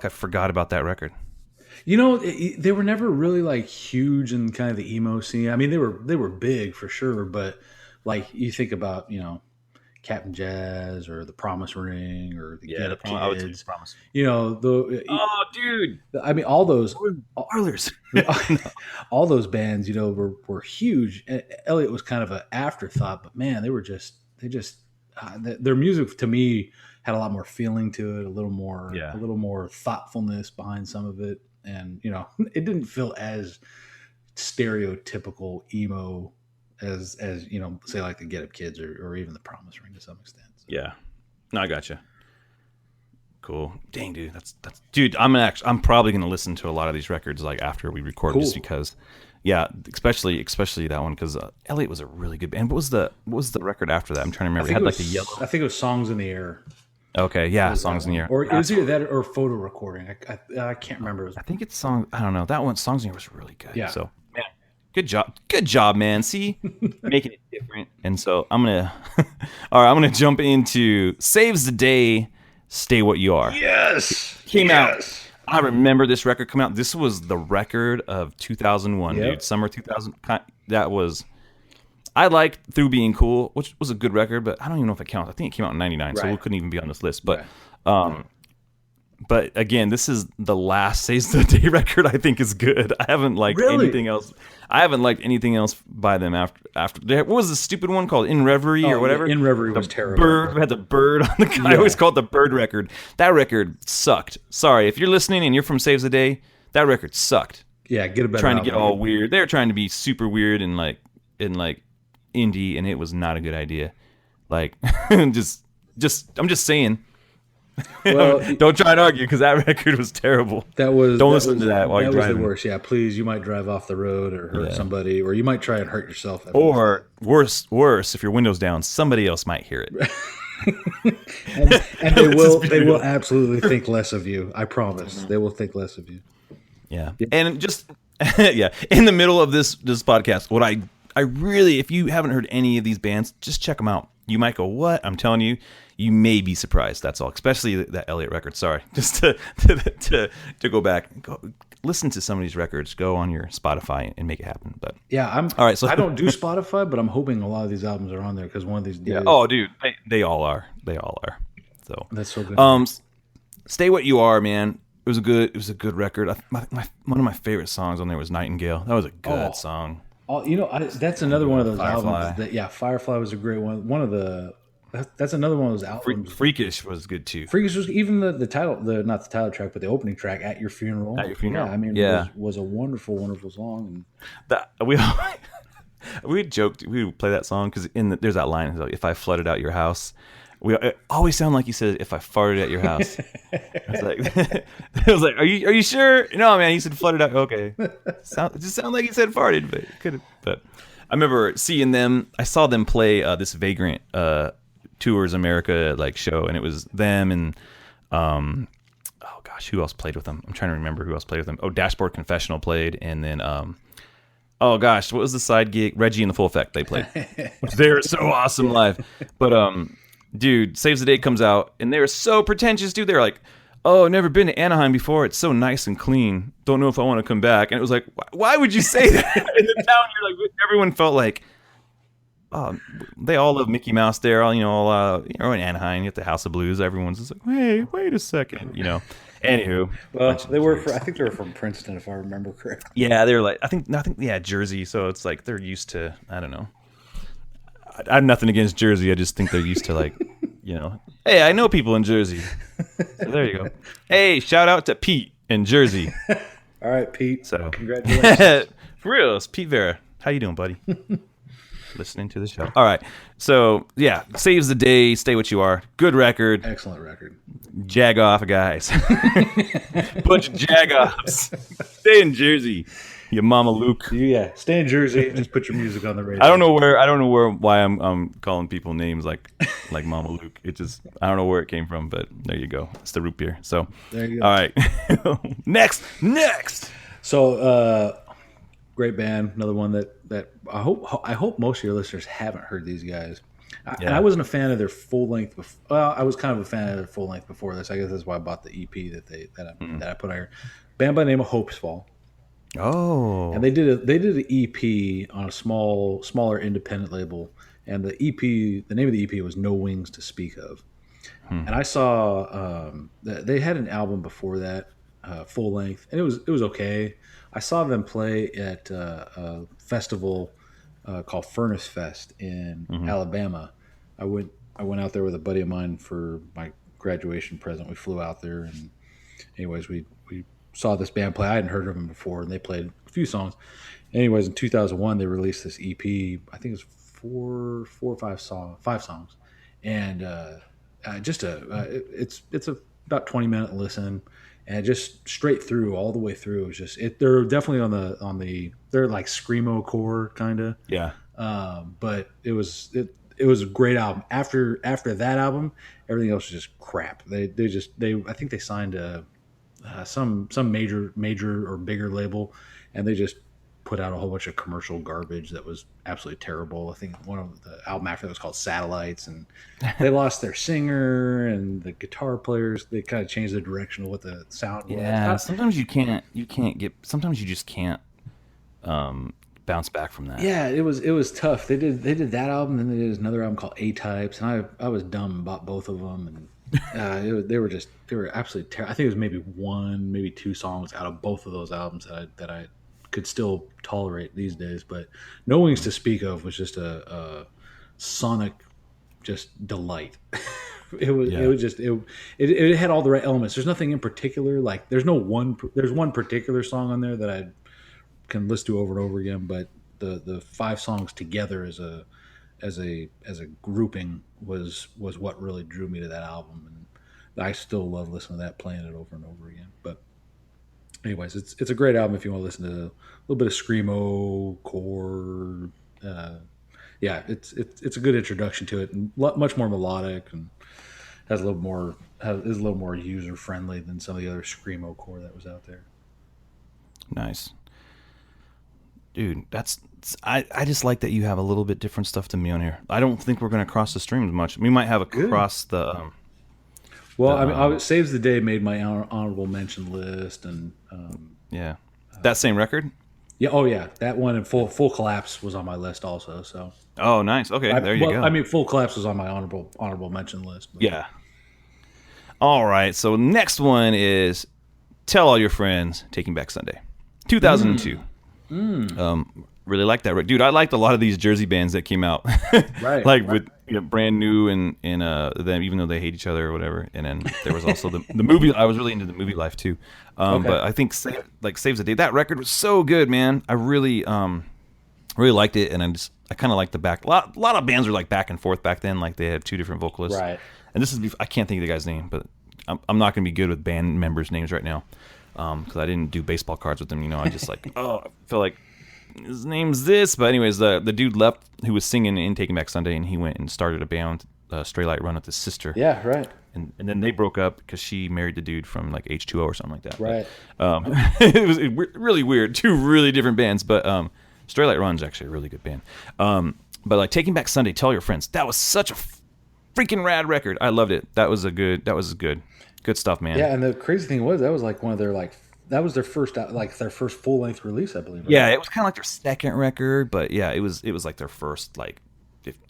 forgot about that record. They were never really like huge in kind of the emo scene. I mean, they were big for sure, but like you think about, Captain Jazz or the Promise Ring or the Get Up Kids. Promise. Dude. I mean, all those Parlors. all those bands, were huge. Elliott was kind of an afterthought, but man, their music to me had a lot more feeling to it, a little more thoughtfulness behind some of it. And, it didn't feel as stereotypical emo as say like the Get Up Kids or even the Promise Ring to some extent. So. Yeah. No, I gotcha. Cool. Dang, dude. Dude, I'm probably going to listen to a lot of these records like after we record, just because, especially that one, because Elliott was a really good band. What was the record after that? I'm trying to remember. It had like the yellow. I think it was Songs in the Air. Okay, yeah, Songs in the Air. Or it was either that or Photo Recording. I can't remember. I think it's Song. I don't know. That one, Songs in the Air, was really good. Yeah. So, man, good job, man. See, making it different. And so I'm gonna jump into Saves the Day. Stay What You Are. Yes, came out. I remember this record come out. This was the record of 2001, dude. Summer 2000. That was. I liked Through Being Cool, which was a good record, but I don't even know if it counts. I think it came out in 99, so it couldn't even be on this list. But but again, this is the last Saves the Day record I think is good. I haven't liked anything else. I haven't liked anything else by them after. What was the stupid one called? In Reverie or whatever? In Reverie was terrible. Bird had the bird on the. I always called it the Bird record. That record sucked. Sorry, if you're listening and you're from Saves the Day, that record sucked. Yeah, get a better. Trying to get all weird. They were trying to be super weird and like indie, and it was not a good idea. Like, just I'm just saying. Well, Don't try and argue because that record was terrible. Don't listen to that while you're driving. That was the worst. Yeah, please. You might drive off the road or hurt somebody, or you might try and hurt yourself. Or worse, if your window's down, somebody else might hear it. and they will absolutely think less of you. I promise. They will think less of you. Yeah. And just in the middle of this podcast, what I really, if you haven't heard any of these bands, just check them out. You might go, what? I'm telling you, you may be surprised. That's all. Especially that Elliott record. Sorry, just to go back, listen to some of these records. Go on your Spotify and make it happen. But yeah, all right. So I don't do Spotify, but I'm hoping a lot of these albums are on there because one of these days. Yeah. Oh, dude, they all are. They all are. So that's so good. Stay What You Are, man. It was a good record. One of my favorite songs on there was Nightingale. That was a good song. That's another one of those Firefly. albums. Firefly was a great one. That's another one of those albums. Freakish was good too. Freakish was even the title, not the title track, but the opening track, At Your Funeral. At Your Funeral. Yeah, I mean, was a wonderful, wonderful song. We joked we would play that song because there's that line, if I flooded out your house. It always sound like you said, if I farted at your house. I was like, are you sure? No, man, you said flooded out. Okay. It just sounded like you said farted, but it could have. But I remember seeing them. I saw them play this Vagrant Tours America show, and it was them and oh gosh, who else played with them? I'm trying to remember who else played with them. Oh, Dashboard Confessional played, and then oh gosh, what was the side gig? Reggie and the Full Effect they played. They were so awesome live. But dude, Saves the Day comes out, and they're so pretentious, dude. They're like, oh, never been to Anaheim before. It's so nice and clean. Don't know if I want to come back. And it was like, why would you say that? In the town, everyone felt like, oh, they all love Mickey Mouse there. In Anaheim, you have the House of Blues. Everyone's just like, hey, wait a second, Anywho, well, I think they were from Princeton, if I remember correctly. Yeah, they're like, I think, Jersey. So it's like they're used to, I don't know. I have nothing against Jersey. I just think they're used to hey, I know people in Jersey. So there you go. Hey, shout out to Pete in Jersey. All right, Pete. So congratulations. For real, it's Pete Vera. How you doing, buddy? Listening to the show. All right. So yeah, Saves the Day, Stay What You Are. Good record. Excellent record. Jag off, guys. Bunch of jag-offs. Stay in Jersey. Your Mama Luke. Yeah, stay in Jersey and just put your music on the radio. I don't know why I'm calling people names like Mama Luke. It just, I don't know where it came from, but there you go. It's the root beer. So there you go. All right. Next. So great band. Another one that I hope most of your listeners haven't heard these guys. And I wasn't a fan of their full length. Well, I was kind of a fan of their full length before this. I guess that's why I bought the EP that I put on here. Band by the name of Hopesfall. Oh, and they did an EP on a smaller independent label, and the name of the EP was No Wings to Speak Of. And I saw they had an album before that, full length, and it was okay. I saw them play at a festival called Furnace Fest in Alabama. I went out there with a buddy of mine for my graduation present. We flew out there, and anyways, we saw this band play. I hadn't heard of them before, and they played a few songs. Anyways, in 2001, they released this EP. I think it was 5 songs, and it's about 20-minute listen, and just straight through, all the way through. It was just they're definitely they're like screamo core kind of. Yeah. But it was a great album. After that album, everything else was just crap. I think they signed some major or bigger label, and they just put out a whole bunch of commercial garbage that was absolutely terrible. I think one of the album after that was called Satellites, and they lost their singer and the guitar players. They kind of changed the direction of what the sound was. Yeah, sometimes sometimes you just can't bounce back from that. Yeah, it was tough. They did that album, and then they did another album called A-Types, and I was dumb and bought both of them, and they were absolutely terrible. I think it was maybe 2 songs out of both of those albums that I could still tolerate these days. But No Wings to Speak Of was just a sonic just delight. It had all the right elements. There's nothing in particular, like there's one particular song on there that I can listen to over and over again, but the 5 songs together as a grouping was what really drew me to that album, and I still love listening to that, playing it over and over again. But anyways, it's a great album if you want to listen to a little bit of screamo core. Yeah, it's a good introduction to it, and much more melodic, and has a little more is a little more user friendly than some of the other screamo core that was out there. Nice, dude. I just like that you have a little bit different stuff to me on here. I don't think we're going to cross the streams much. We might have a cross the. Well, I mean, Saves the Day made my honorable mention list, and yeah, that same record. Yeah, oh yeah, that one and Full Collapse was on my list also. So. Oh, nice. Okay, there you go. I mean, Full Collapse was on my honorable mention list. But. Yeah. All right. So next one is Tell All Your Friends, Taking Back Sunday, 2002. Really like that, dude. I liked a lot of these Jersey bands that came out, right? Like with Brand New and them, even though they hate each other or whatever. And then there was also the movie. I was really into the movie life too. But I think Saves the Day. That record was so good, man. I really liked it, and I kind of like the back. A lot of bands were like back and forth back then. Like they had two different vocalists, right? And this is I can't think of the guy's name, but I'm not going to be good with band members' names right now because I didn't do baseball cards with them. You know, I just like I feel like. His name's this, but anyways, the dude left who was singing in Taking Back Sunday, and he went and started a band, Stray Light Run, with his sister. Yeah, right. And then they broke up because she married the dude from like H2O or something like that. Right. But, it was really weird. Two really different bands, but Stray Light Run's actually a really good band. But like Taking Back Sunday, Tell Your Friends, that was such a freaking rad record. I loved it. That was good stuff, man. Yeah, and the crazy thing was that was like one of their that was their first full length release, I believe. Right? Yeah, it was kind of like their second record, but yeah, it was like their first, like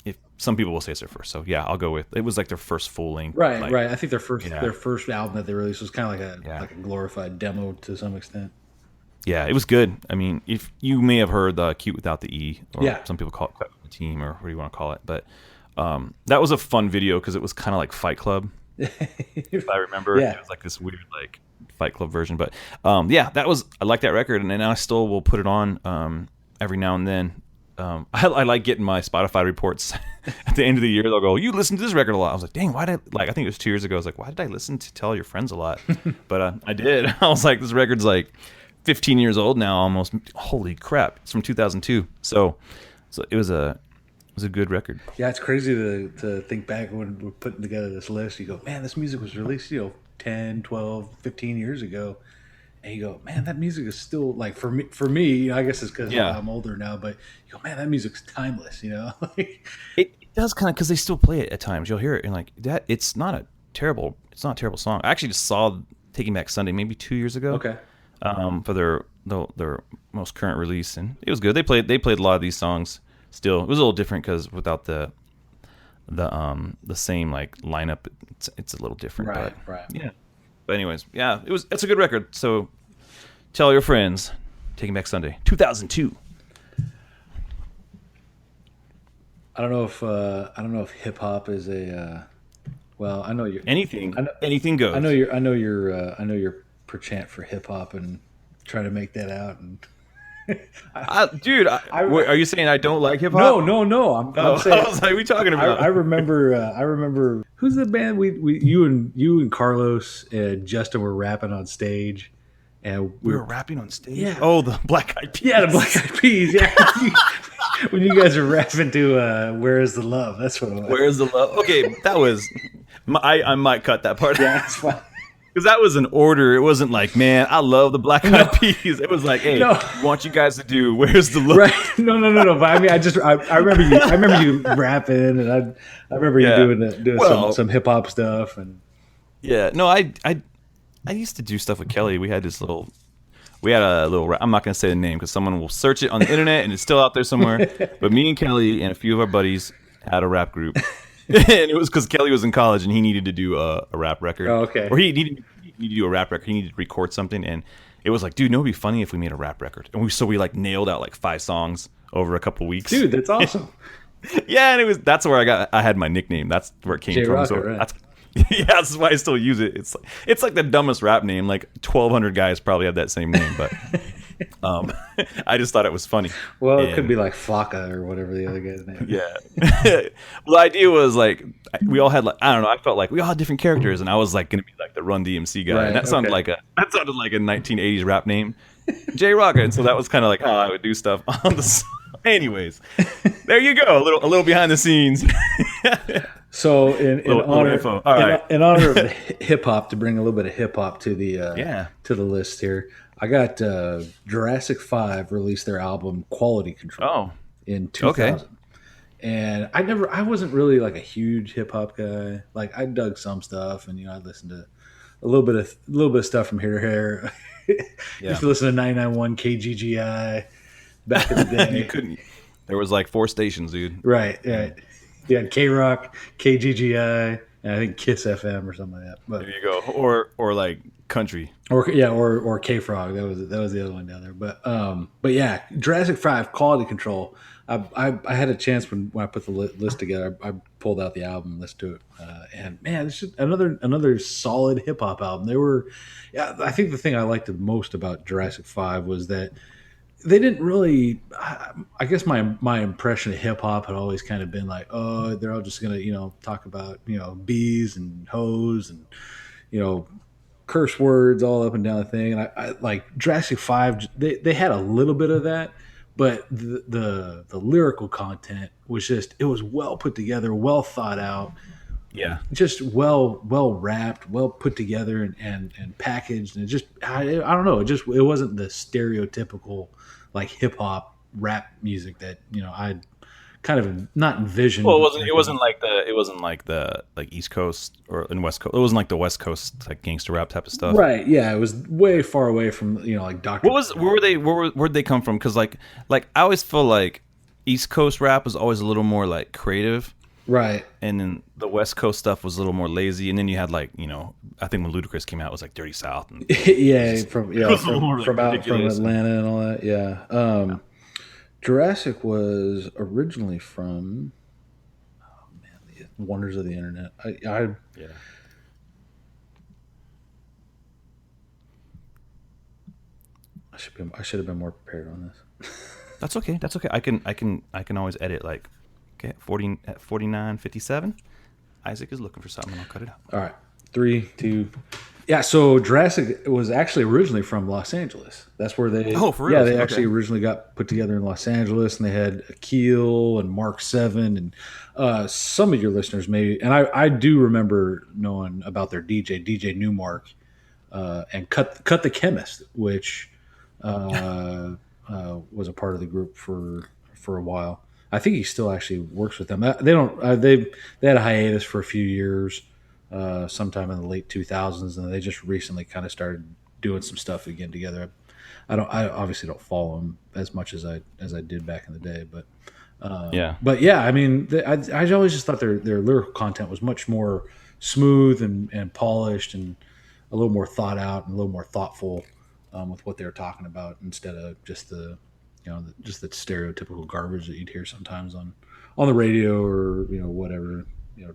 if some people will say it's their first, so yeah, I'll go with it was like their first full length. Right, like, right. I think their first album that they released was kind of like a glorified demo to some extent. Yeah, it was good. I mean, if you may have heard the Cute Without the E, or some people call it Quiet with the Team, or what do you want to call it, but that was a fun video because it was kind of like Fight Club. If I remember, it was like this weird like Fight Club version, but I like that record, and I still will put it on every now and then. I like getting my Spotify reports at the end of the year. They'll go, "You listen to this record a lot." I was like, "Dang, why did I think it was 2 years ago?" I was like, "Why did I listen to Tell Your Friends a lot?" But I did. I was like, "This record's like 15 years old now, almost. Holy crap! It's from 2002." So it was a good record. Yeah, it's crazy to think back when we're putting together this list. You go, man, this music was released, 10, 12, 15 years ago. And you go, man, that music is still, like, for me, I guess it's because I'm older now, but you go, man, that music's timeless, It does kind of, because they still play it at times. You'll hear it and like that. It's not a terrible song. I actually just saw Taking Back Sunday maybe 2 years ago. Okay. For their most current release, and it was good. They played a lot of these songs. Still, it was a little different because without the same like lineup, it's a little different. Right. Yeah. But anyways, yeah, it's a good record. So, Tell Your Friends, Taking Back Sunday, 2002. I don't know if hip hop is a. Well, I know you're anything goes. I know you're perchant for hip hop and trying to make that out and. Dude, are you saying I don't like hip hop? No. I'm saying, I was like, what are we talking about? I remember who's the band you and Carlos and Justin were rapping on stage, and we were rapping on stage. Yeah. Oh, the Black Eyed Peas. Yeah, the Black Eyed Peas. Yeah. When you guys are rapping to "Where Is the Love," that's what it was. Where is the love? Okay, that was. I might cut that part. Yeah, that's fine. Because that was an order. It wasn't like, man, I love the Black Eyed Peas. It was like, hey, I want you guys to do Where's the Love? Right. No. But I mean, I remember you rapping, and I remember you doing some hip hop stuff, and no, I used to do stuff with Kelly. We had a little. I'm not going to say the name because someone will search it on the internet and it's still out there somewhere. But me and Kelly and a few of our buddies had a rap group. And it was because Kelly was in college and he needed to do a rap record. Oh, okay. Or he needed to do a rap record. He needed to record something, and it was like, dude, no, it'd be funny if we made a rap record. And we like nailed out like 5 songs over a couple weeks. Dude, that's awesome. Yeah, and that's where I had my nickname. That's where it came from. Rocker, so right. that's why I still use it. It's like the dumbest rap name. Like 1,200 guys probably have that same name, but I just thought it was funny. Well, it could be like Flocka or whatever the other guy's name is. Yeah. Well, the idea was like we all had like I don't know. I felt like we all had different characters, and I was like going to be like the Run DMC guy, Right, and that sounded like a 1980s rap name, J Rock, and so that was kind of like how I would do stuff on the. Anyways, there you go. A little behind the scenes. So in honor of hip hop, to bring a little bit of hip hop to the list here, I got Jurassic 5 released their album Quality Control in 2000. Okay. And I wasn't really like a huge hip hop guy. Like I dug some stuff, and I listened to a little bit of stuff from here to here. Used to listen to 99.1 KGGI back in the day. You couldn't. There was like 4 stations, dude. Right. You had K-Rock, KGGI, and I think Kiss FM or something like that. But there you go. Or like country. Or K-Frog. That was the other one down there. But yeah, Jurassic 5 Quality Control. I had a chance when I put the list together. I pulled out the album, listened to it, and man, it's just another solid hip hop album. I think the thing I liked the most about Jurassic 5 was that they didn't really. I guess my impression of hip hop had always kind of been like, oh, they're all just gonna talk about bees and hoes and curse words all up and down the thing. And I like Jurassic 5. They had a little bit of that. But the lyrical content was it was well put together, well thought out, just well wrapped, well put together and packaged, and I don't know, it wasn't the stereotypical like hip hop rap music that I kind of not envisioned. Well, it wasn't like the East Coast or in West Coast. It wasn't like the West Coast like gangster rap type of stuff, right? Yeah, it was way far away from like Dr. Where'd they come from? Because like I always feel like East Coast rap was always a little more like creative, right? And then the West Coast stuff was a little more lazy. And then you had like I think when Ludacris came out, it was like Dirty South, and from Atlanta and all that. Yeah. Jurassic was originally from the wonders of the internet. I should have been more prepared on this. That's okay. I can always edit like at 49:57. Isaac is looking for something. I'll cut it out. All right, 3, 2. Yeah, so Jurassic was actually originally from Los Angeles. That's where they. Oh, for real? Yeah, they actually originally got put together in Los Angeles, and they had Akil and Mark 7, and some of your listeners maybe. And I do remember knowing about their DJ Newmark, and Cut the Chemist, which was a part of the group for a while. I think he still actually works with them. They had a hiatus for a few years. Sometime in the late 2000s, and they just recently kind of started doing some stuff again together. I obviously don't follow them as much as I did back in the day, but I mean, I always just thought their lyrical content was much more smooth and polished and a little more thought out and a little more thoughtful with what they were talking about, instead of just the stereotypical garbage that you'd hear sometimes on the radio or whatever,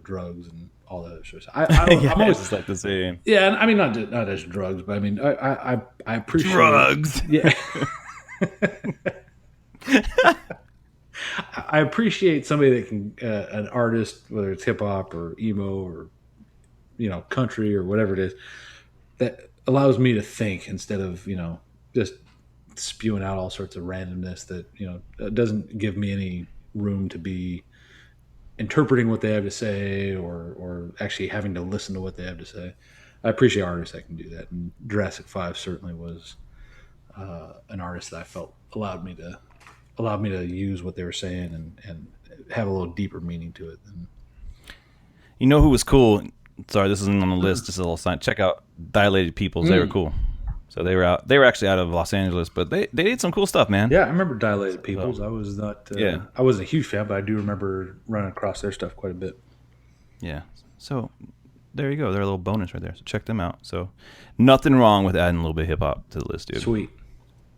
drugs and all that other stuff. I'm always just like the same. Yeah, and I mean not as drugs, but I mean I appreciate drugs. Yeah. I appreciate somebody that can an artist, whether it's hip hop or emo or country or whatever it is, that allows me to think instead of just spewing out all sorts of randomness that doesn't give me any room to be interpreting what they have to say or actually having to listen to what they have to say. I appreciate artists that can do that, and Jurassic 5 certainly was an artist that I felt allowed me to use what they were saying and have a little deeper meaning to it. Who was cool? Sorry, this isn't on the list. Just a little sign. Check out Dilated Peoples. They were cool. So they were actually out of Los Angeles, but they did some cool stuff, man. Yeah, I remember Dilated Peoples. I was not. I wasn't a huge fan, but I do remember running across their stuff quite a bit. Yeah. So there you go. They're a little bonus right there. So check them out. So nothing wrong with adding a little bit of hip hop to the list, dude. Sweet.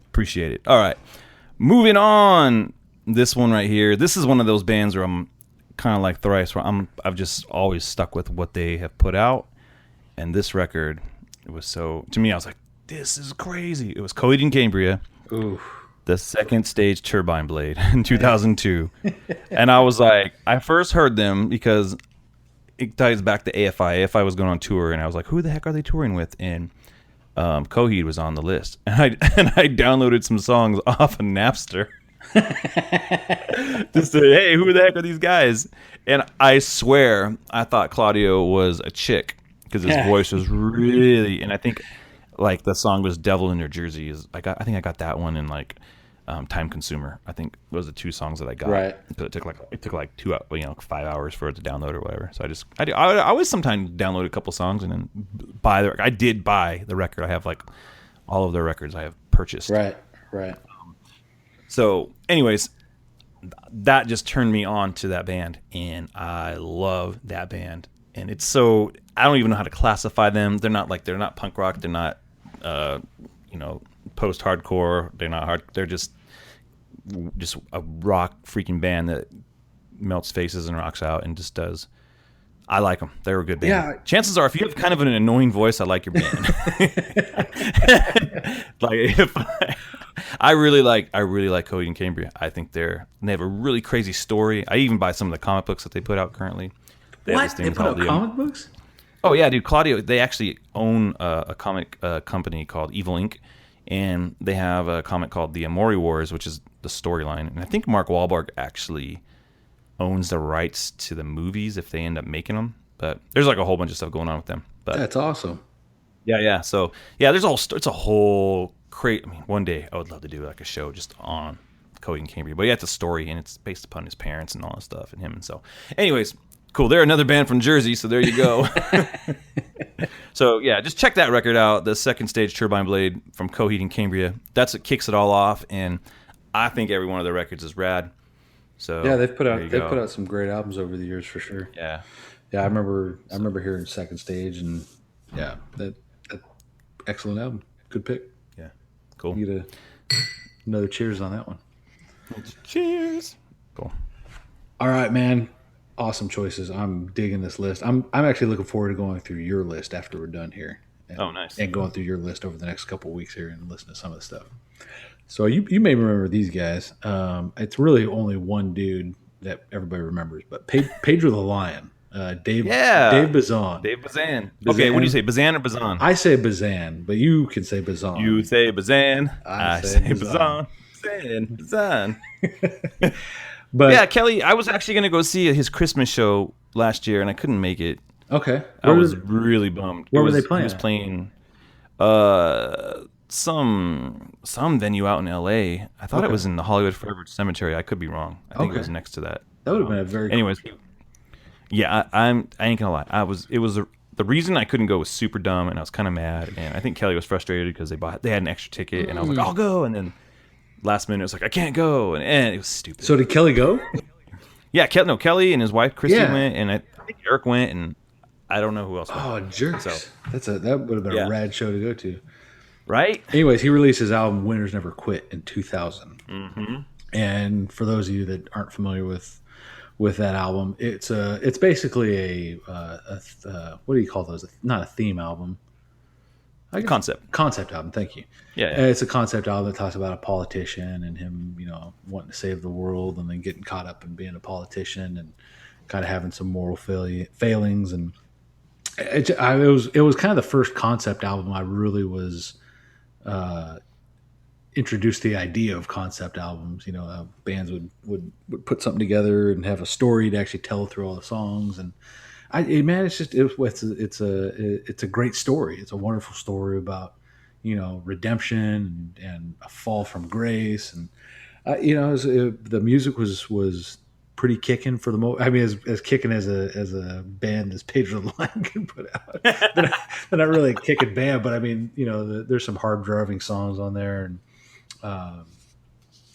Appreciate it. All right, moving on. This one right here. This is one of those bands where I'm kind of like Thrice, where I've just always stuck with what they have put out, and this record, it was so, to me, I was like, this is crazy. It was Coheed and Cambria. Ooh. The Second Stage Turbine Blade in 2002. And I was like, I first heard them because it ties back to AFI. AFI was going on tour, and I was like, who the heck are they touring with? And Coheed was on the list. And I downloaded some songs off of Napster. Just to, hey, who the heck are these guys? And I swear I thought Claudio was a chick because his voice was really, and I think like the song was Devil in New Jersey is like, I think I got that one in like Time Consumer. I think those are the two songs that I got. Right. So it took like 5 hours for it to download or whatever. So I always sometimes download a couple songs and then buy the. I did buy the record. I have like all of their records I have purchased. Right. So, anyways, that just turned me on to that band, and I love that band. And it's so I don't even know how to classify them. They're not punk rock. They're not post hardcore. They're not hard. They're just a rock freaking band that melts faces and rocks out and just does. I like them. They're a good band. Yeah. Chances are, if you have kind of an annoying voice, I like your band. I really like Coheed and Cambria. I think they have a really crazy story. I even buy some of the comic books that they put out currently. They put out comic books? Oh yeah, dude. Claudio. They actually own a comic company called Evil Inc. And they have a comic called The Amori Wars, which is the storyline. And I think Mark Wahlberg actually owns the rights to the movies if they end up making them. But there's like a whole bunch of stuff going on with them. But that's awesome. Yeah. So yeah, it's a whole crate. I mean, one day I would love to do like a show just on Coheed and Cambria. But yeah, it's a story and it's based upon his parents and all that stuff and him. And so, anyways, cool. They're another band from Jersey, so there you go. So yeah, just check that record out, The Second Stage Turbine Blade from Coheed and Cambria. That's what kicks it all off, and I think every one of their records is rad. So yeah, they've put out some great albums over the years for sure. Yeah. I remember hearing Second Stage, and yeah, that excellent album, good pick. Yeah, cool. You get another cheers on that one. Cheers. Cool. All right, man. Awesome choices. I'm digging this list. I'm actually looking forward to going through your list after we're done here. Nice. And going through your list over the next couple of weeks here and listening to some of the stuff. So you may remember these guys. It's really only one dude that everybody remembers, but Pedro the Lion, Dave Bazan. Dave Bazan. Okay, what do you say, Bazan or Bazan? I say Bazan, but you can say Bazan. You say Bazan. I say Bazan. Bazan. But yeah, Kelly, I was actually going to go see his Christmas show last year, and I couldn't make it. Okay. I was really bummed. Where were they playing? He was playing some venue out in L.A. I thought it was in the Hollywood Forever Cemetery. I could be wrong. I think it was next to that. That would have been a very Anyways, yeah, I ain't going to lie. The reason I couldn't go was super dumb, and I was kind of mad, and I think Kelly was frustrated because they had an extra ticket, and I was like, I'll go, and then last minute, it was like, I can't go, and it was stupid. So did Kelly go? Yeah, Kelly and his wife Christy went, and I think Eric went, and I don't know who else went. Oh, jerks! So that would have been a rad show to go to, right? Anyways, he released his album "Winners Never Quit" in 2000. Mm-hmm. And for those of you that aren't familiar with that album, it's basically a what do you call those? Not a theme album. Concept album. Thank you. Yeah. It's a concept album that talks about a politician and him, wanting to save the world and then getting caught up in being a politician and kind of having some moral failings. And it was kind of the first concept album I really was introduced to the idea of concept albums. Bands would put something together and have a story to actually tell through all the songs. And it's a great story. It's a wonderful story about redemption and a fall from grace, and the music was pretty kicking for the most. I mean, as kicking as a band as Pedro the Lion can put out. They're not really a kicking band, but I mean, there's some hard driving songs on there, and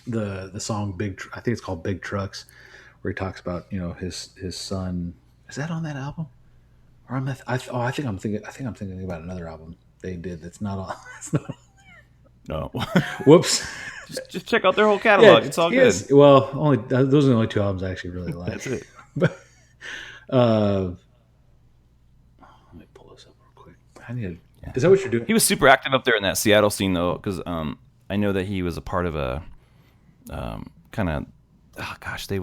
the song I think it's called Big Trucks, where he talks about his son. Is that on that album? Or I think I'm thinking about another album they did that's not on. It's not on. No. Whoops. Just check out their whole catalog. It's all good. Well, those are the only two albums I actually really like. That's it. But let me pull this up real quick. Is that what you're doing? He was super active up there in that Seattle scene, though, because I know that he was a part of a kind of, oh gosh, there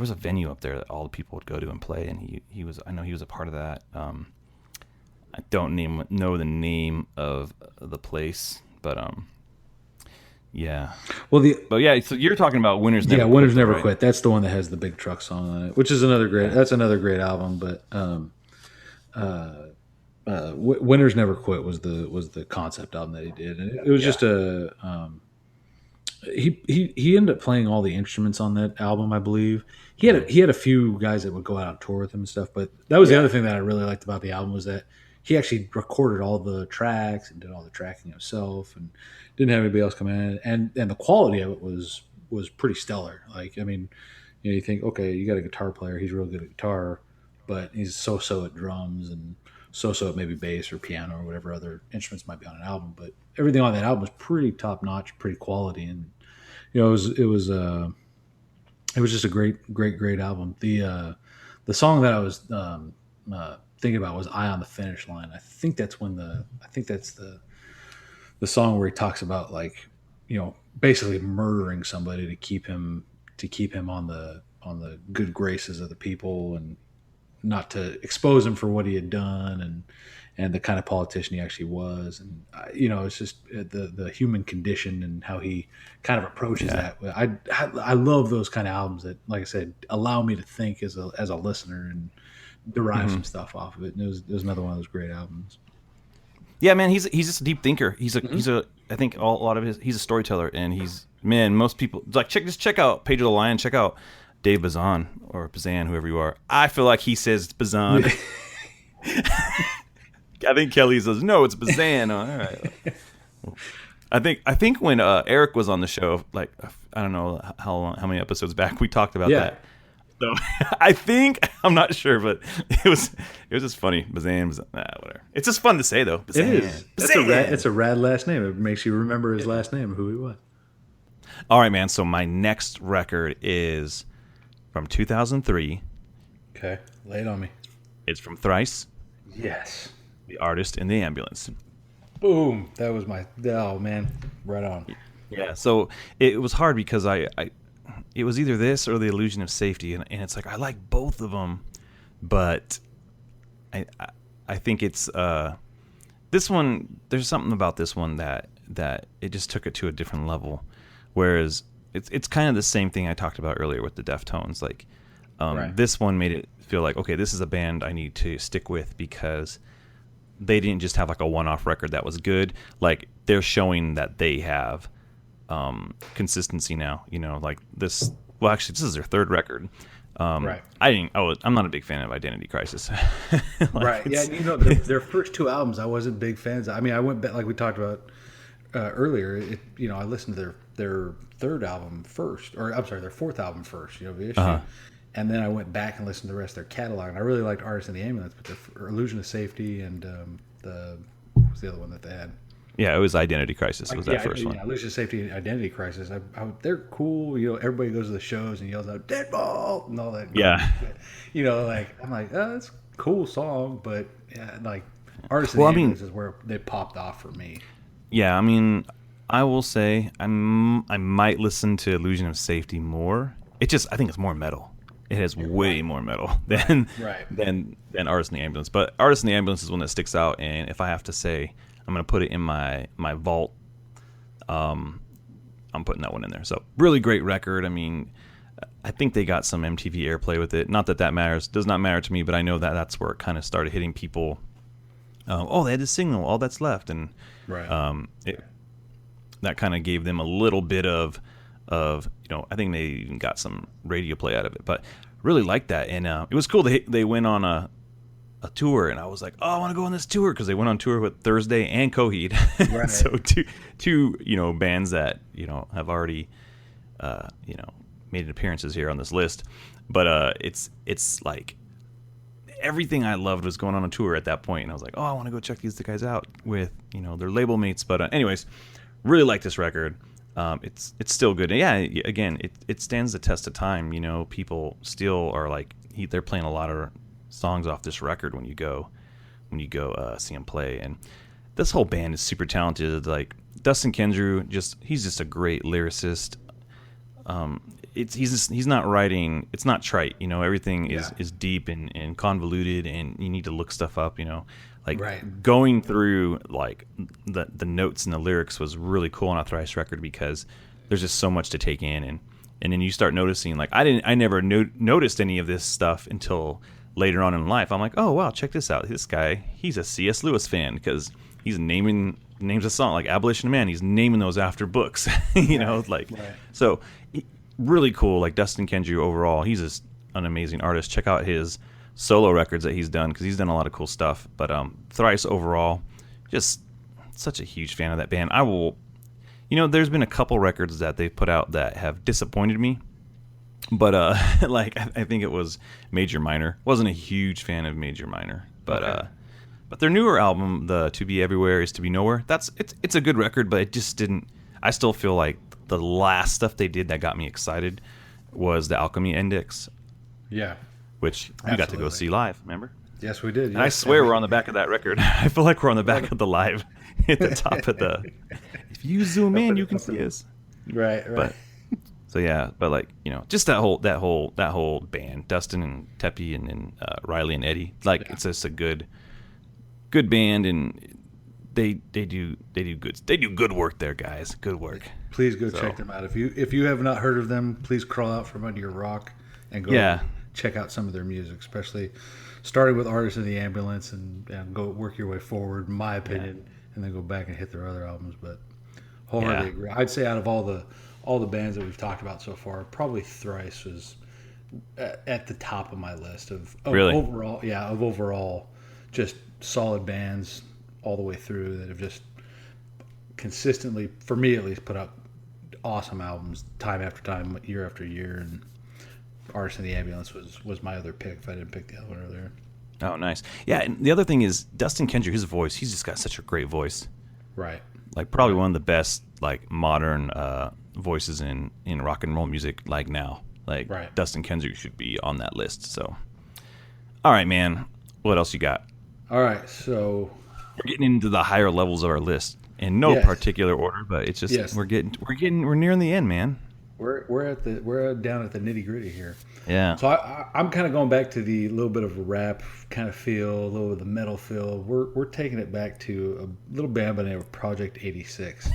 was a venue up there that all the people would go to and play, and he was, I know he was a part of that. I don't know the name of the place, but yeah. Well, but yeah, so you're talking about Winners Never Quit. Yeah, Winners Never right? Quit. That's the one that has the big truck song on it, which is another great. That's another great album. But Winners Never Quit was the concept album that he did, and it was just a. He ended up playing all the instruments on that album, I believe. He had a few guys that would go out on tour with him and stuff, but that was the other thing that I really liked about the album was that he actually recorded all the tracks and did all the tracking himself and didn't have anybody else come in, and the quality of it was pretty stellar. Like, I mean, you think, okay, you got a guitar player, he's real good at guitar, but he's so at drums and so at maybe bass or piano or whatever other instruments might be on an album, but everything on that album was pretty top notch, pretty quality, and it was just a great album. The song that I was thinking about was "Eye on the Finish Line." I think that's the song where he talks about, like, basically murdering somebody to keep him on the good graces of the people and not to expose him for what he had done and the kind of politician he actually was. And it's just the human condition and how he kind of approaches that. I love those kind of albums that, like I said, allow me to think as a listener and derive some stuff off of it. And it was another one of those great albums. Yeah, man, he's just a deep thinker. He's I think a lot of he's a storyteller, and most people like check out Pedro the Lion, check out Dave Bazan or Bazan, whoever you are. I feel like he says Bazan. I think Kelly says no, it's Bazan. Oh, all right. I think when Eric was on the show, like, I don't know how many episodes back, we talked about that. So I think, I'm not sure, but it was just funny. Bazan, whatever. It's just fun to say, though. Bazan. It is. It's a rad last name. It makes you remember his last name, who he was. All right, man. So my next record is from 2003. Okay, lay it on me. It's from Thrice. Yes. The Artist in the Ambulance. Boom. That was oh man, right on. Yeah. So it was hard because it was either this or The Illusion of Safety, and it's like I like both of them, but I think it's this one. There's something about this one that it just took it to a different level, whereas it's kind of the same thing I talked about earlier with the Deftones. Like this one made it feel like, okay, this is a band I need to stick with because they didn't just have like a one-off record that was good. Like, they're showing that they have consistency now. Like this. Well, actually, this is their third record. Right. I'm not a big fan of Identity Crisis. Right. Yeah. Their first two albums, I wasn't big fans. I mean, I went back, like we talked about earlier. I listened to their third album first, or I'm sorry, their fourth album first. Vheissu. And then I went back and listened to the rest of their catalog. And I really liked Artist in the Ambulance, but their Illusion of Safety and what was the other one that they had? Yeah, it was Identity Crisis. Was that first one? Yeah, Illusion of Safety and Identity Crisis. They're cool. Everybody goes to the shows and yells out "Deadball" and all that. Yeah. I'm like, oh, that's a cool song, but yeah, like Artist in the Ambulance is where they popped off for me. Yeah, I mean, I will say I might listen to Illusion of Safety more. I think it's more metal. It has way more metal than Artist in the Ambulance. But Artist in the Ambulance is one that sticks out, and if I have to say, I'm going to put it in my vault, I'm putting that one in there. So, really great record. I mean, I think they got some MTV airplay with it. Not that matters. Does not matter to me, but I know that that's where it kind of started hitting people. They had this single, All That's Left. And that kind of gave them a little bit of I think they even got some radio play out of it, but really liked that. And it was cool. They went on a tour, and I was like, oh, I want to go on this tour, because they went on tour with Thursday and Coheed. Right. So two bands that have already made appearances here on this list. But it's like everything I loved was going on a tour at that point, and I was like, oh, I want to go check these guys out with their label mates. But anyways, really like this record. It's still good. And yeah, again, it stands the test of time. People still are like, they're playing a lot of songs off this record when you go see them play. And this whole band is super talented. Like, Dustin Kendrew, he's just a great lyricist. He's not writing. It's not trite. Everything is deep and convoluted, and you need to look stuff up. Going through like the notes and the lyrics was really cool on a Thrice record because there's just so much to take in, and then you start noticing like I never noticed any of this stuff until later on in life. I'm like, oh wow, check this out. This guy, he's a C.S. Lewis fan because he's names a song like Abolition of Man. He's naming those after books, So really cool. Like Dustin Kendrew overall, he's just an amazing artist. Check out his solo records that he's done because he's done a lot of cool stuff. But Thrice overall, just such a huge fan of that band. There's been a couple records that they've put out that have disappointed me. But I think it was Major Minor. Wasn't a huge fan of Major Minor, but but their newer album, the To Be Everywhere Is to Be Nowhere, it's a good record, but it just didn't. I still feel like the last stuff they did that got me excited was the Alchemy Index. Yeah, which you got to go see live. Remember? Yes, we did. And I swear we're on the back of that record. I feel like we're on the back of the live at the top of the. If you zoom in, you can see us. Right. But just that whole band, Dustin and Teppy and then Riley and Eddie, it's just a good band, and they do good work there, guys. Good work. Please go check them out. If you have not heard of them, please crawl out from under your rock and go check out some of their music, especially starting with Artists in the Ambulance and go work your way forward, in my opinion, and then go back and hit their other albums. But wholeheartedly agree. I'd say out of all the bands that we've talked about so far, probably Thrice was at the top of my list of really? overall just solid bands all the way through that have just consistently, for me at least, put out awesome albums time after time, year after year. And Artists in the Ambulance was my other pick if I didn't pick the other one earlier. Oh, nice. Yeah, and the other thing is Dustin Kendrew, his voice, he's just got such a great voice. Right. Like probably one of the best modern voices in rock and roll music now. Dustin Kendrew should be on that list. So, all right, man. What else you got? All right, so we're getting into the higher levels of our list in no particular order, but it's just we're nearing the end, man. We're down at the nitty gritty here. Yeah. So I'm kind of going back to the little bit of a rap kind of feel, a little bit of the metal feel. We're taking it back to a little band by the name of Project 86.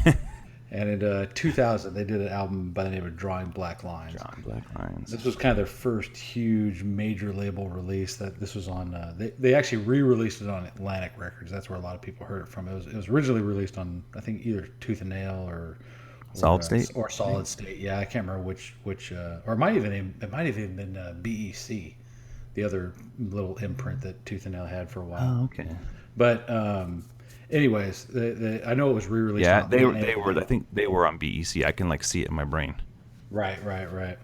And in 2000, they did an album by the name of Drawing Black Lines. Drawing Black Lines. This was kind of their first huge major label release. This was on. They actually re-released it on Atlantic Records. That's where a lot of people heard it from. It was originally released on, I think, either Tooth and Nail or Solid State. Or Solid State. Yeah, I can't remember which. Or it might have even been BEC, the other little imprint that Tooth and Nail had for a while. Oh, okay. But anyways, I know it was re-released. Yeah, they were. I think they were on BEC. I can see it in my brain. Right.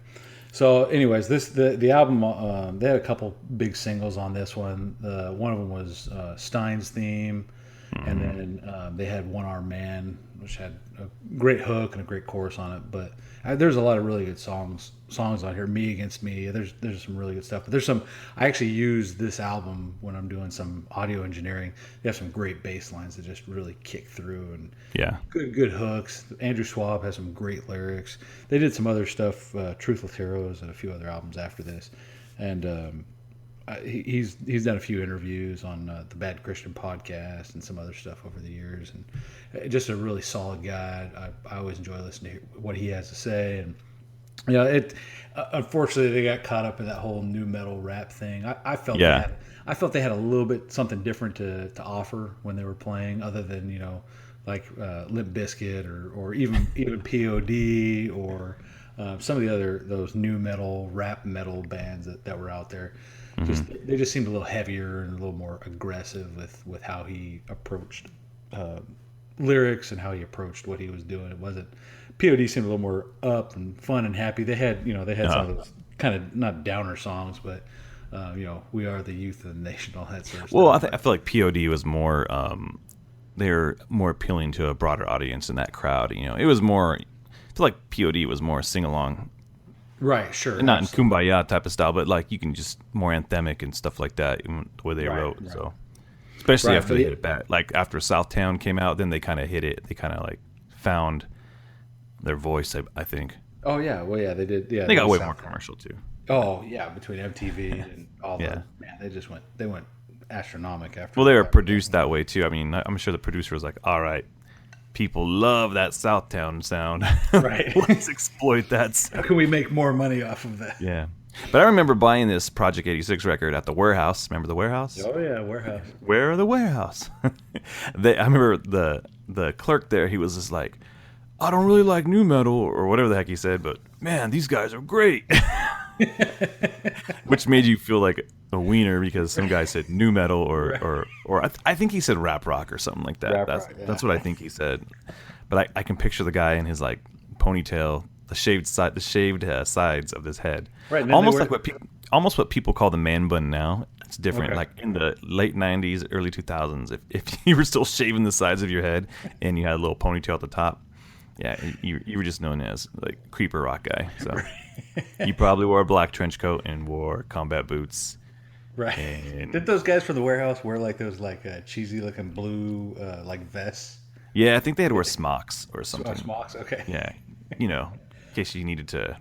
So, anyways, the album they had a couple big singles on this one. One of them was Stein's Theme, and then they had One Armed Man, which had a great hook and a great chorus on it. But there's a lot of really good songs on here. Me Against Me. There's some really good stuff. But there's some. I actually use this album when I'm doing some audio engineering. They have some great bass lines that just really kick through, and good hooks. Andrew Schwab has some great lyrics. They did some other stuff, Truthless Heroes, and a few other albums after this. And he's done a few interviews on the Bad Christian podcast and some other stuff over the years, and just a really solid guy. I always enjoy listening to what he has to say. And it unfortunately they got caught up in that whole new metal rap thing. I felt they had a little bit something different to offer when they were playing, other than Limp Bizkit or even POD or some of the other those new metal rap metal bands that were out there. They just seemed a little heavier and a little more aggressive with how he approached lyrics and how he approached what he was doing. It wasn't. POD seemed a little more up and fun and happy. They had some of those kind of not downer songs, but We Are the Youth of the Nation, all that sort of stuff. Well, I feel like POD was more they're more appealing to a broader audience in that crowd. It was more. I feel like POD was more sing along. Right, sure. Not absolutely. In Kumbaya type of style, but you can just more anthemic and stuff like that, the way they wrote. Right. So, especially after they hit it back, after Southtown came out, then they kind of hit it. They kind of found their voice. I think. Oh yeah, well yeah, they did. Yeah, They got way South more Park. commercial too. Oh yeah, between MTV and all Yeah. the man, they went astronomical after. Well, they were produced that way too. I mean, I'm sure the producer was like, "All right, people love that Southtown sound. Right. Let's exploit that." How can we make more money off of that? Yeah. But I remember buying this Project 86 record at the warehouse. Remember the warehouse? Oh yeah, warehouse. Where are the warehouse? I remember the clerk there. He was just like, "I don't really like new metal," or whatever the heck he said, but man, these guys are great. Which made you feel like a wiener because some guy said new metal or I think he said rap rock or something like that. That's what I think he said. But I can picture the guy in his like ponytail, the shaved sides of his head, right? Almost like what people call the man bun now. It's different. Okay. Like in the late '90s, early 2000s, if you were still shaving the sides of your head and you had a little ponytail at the top, yeah, you were just known as like creeper rock guy. So you probably wore a black trench coat and wore combat boots. Right. And Did those guys from the warehouse wear like those cheesy looking blue like vests? yeah, I think they had to wear smocks or something. Smocks. Okay. Yeah, in case you needed to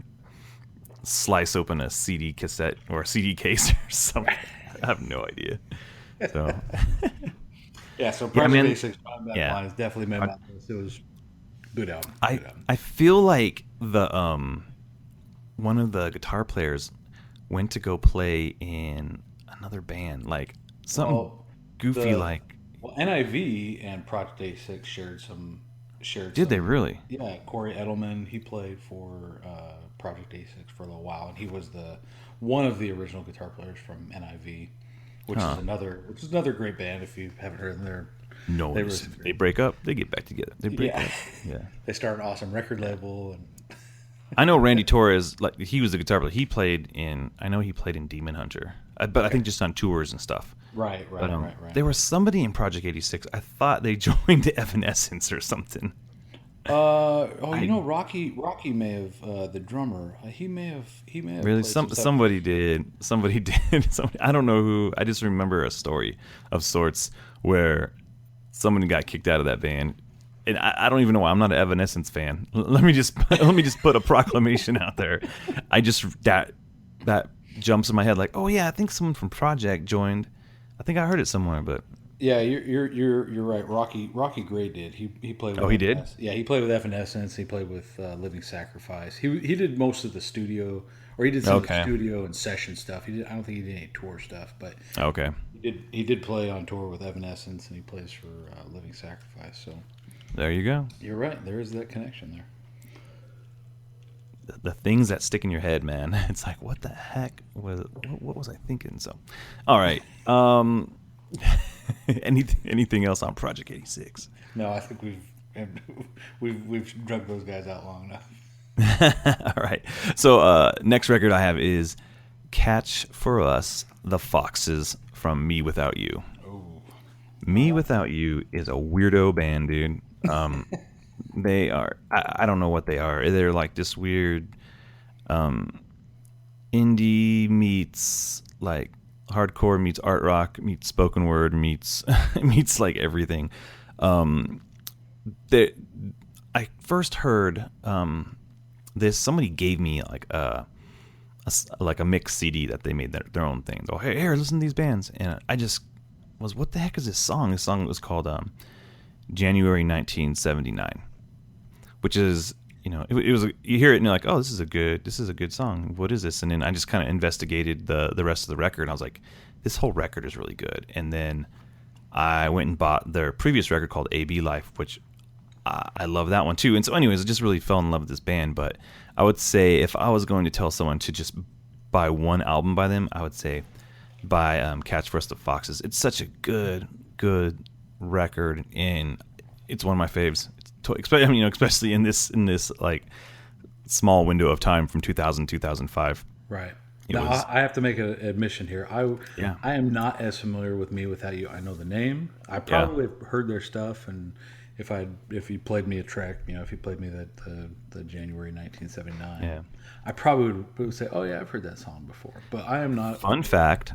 slice open a CD cassette or a CD case or something. I have no idea. So yeah. So Yeah, man. Project 86 line is definitely made my list. It was good album. I feel like the one of the guitar players went to go play in another band, like something goofy like. Well, NIV and Project 86 shared some. Did they really? Yeah, Corey Edelman. He played for Project 86 for a little while, and he was one of the original guitar players from NIV, which is another great band. If you haven't heard them, They break up, they get back together. They break up. Yeah. They start an awesome record label, and I know Randy Torres, like he was the guitar player. He played in Demon Hunter, but I think just on tours and stuff. Right. There was somebody in Project 86. I thought they joined Evanescence or something. Rocky may have the drummer. He may have Really, somebody did. I don't know who. I just remember a story of sorts where someone got kicked out of that band. And I don't even know why. I'm not an Evanescence fan. Let me just put a proclamation out there. That jumps in my head like, oh yeah, I think someone from Project joined. I think I heard it somewhere, but yeah, you're right. Rocky Gray did. He played. With he did? Yeah, he played with Evanescence. He played with Living Sacrifice. He did most of the studio, or he did some of the studio and session stuff. I don't think he did any tour stuff, but okay. He did play on tour with Evanescence, and he plays for Living Sacrifice. So. There you go. You're right. There is that connection there. The things that stick in your head, man. It's like, what the heck what was I thinking? So, all right. Anything else on Project 86? No, I think we've drugged those guys out long enough. All right. So, next record I have is Catch for Us the Foxes from Me Without You. Oh. Me Without You is a weirdo band, dude. They are, I don't know what they are. They're like this weird indie meets like hardcore meets art rock meets spoken word meets like everything. I first heard this. Somebody gave me like a mix CD that they made their own thing. Oh, hey, here, listen to these bands, and I just was, what the heck is this song? This song was called January 1979, which is, it was, you hear it and you're like, oh, this is a good song. What is this? And then I just kind of investigated the rest of the record, and I was like, this whole record is really good. And then I went and bought their previous record called AB Life, which I love that one too. And so anyways, I just really fell in love with this band. But I would say if I was going to tell someone to just buy one album by them, I would say buy Catch for Us the Foxes. It's such a good record, and it's one of my faves. Especially in this like small window of time from 2000 2005. Right. Now, I have to make an admission here. I am not as familiar with Me Without You. I know the name. I probably have heard their stuff, and if you played me a track, if you played me the January 1979, I probably would say, oh yeah, I've heard that song before. But I am not. Fun fact.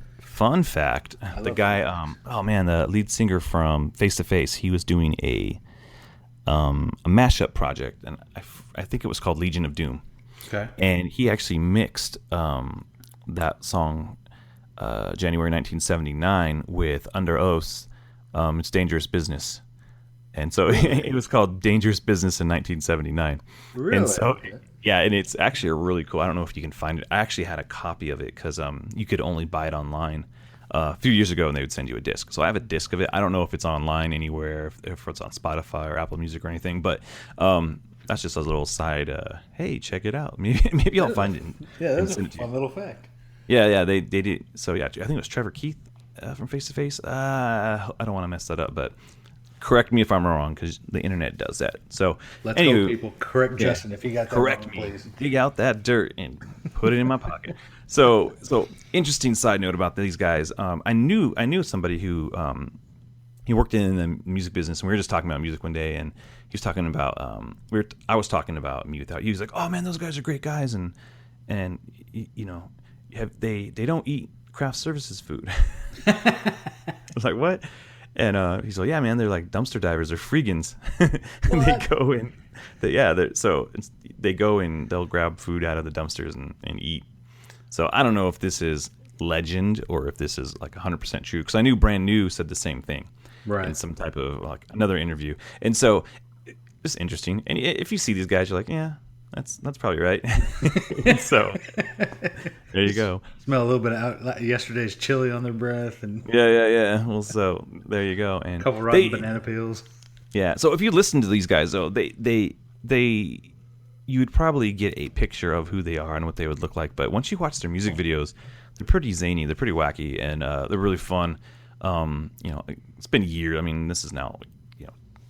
The guy, the lead singer from Face to Face, he was doing a mashup project, and I think it was called Legion of Doom. Okay. And he actually mixed that song, January 1979, with Underoath. It's Dangerous Business. And so it was called Dangerous Business in 1979. Really? And so, yeah, and it's actually a really cool. I don't know if you can find it. I actually had a copy of it because you could only buy it online a few years ago, and they would send you a disc. So I have a disc of it. I don't know if it's online anywhere, if it's on Spotify or Apple Music or anything, but that's just a little side. Hey, check it out. Maybe I'll find it. Yeah, that's a fun little fact. Yeah, they did. So yeah, I think it was Trevor Keith from Face to Face. I don't want to mess that up, but correct me if I'm wrong, because the internet does that. So Let's go, people. Correct Justin if you got that correct wrong, me. please. Dig out that dirt and put it in my pocket. So interesting side note about these guys. I knew somebody who he worked in the music business, and we were just talking about music one day, and he was talking about I was talking about Me Without You. He was like, "Oh man, those guys are great guys, and you know, they don't eat craft services food." I was like, "What?" And he's like, "Yeah, man, they're like dumpster divers. They're freegans. They go in, they go and they'll grab food out of the dumpsters and eat." So I don't know if this is legend or if this is like 100% true, because I knew Brand New said the same thing, right, in some type of like another interview. And so it's interesting. And if you see these guys, you're like, yeah, that's probably right. So there you go. Smell a little bit of yesterday's chili on their breath, and Yeah. Well, so there you go. And a couple rotten banana peels. Yeah. So if you listen to these guys, though, they you would probably get a picture of who they are and what they would look like. But once you watch their music videos, they're pretty zany, they're pretty wacky, and they're really fun. It's been years. I mean, this is now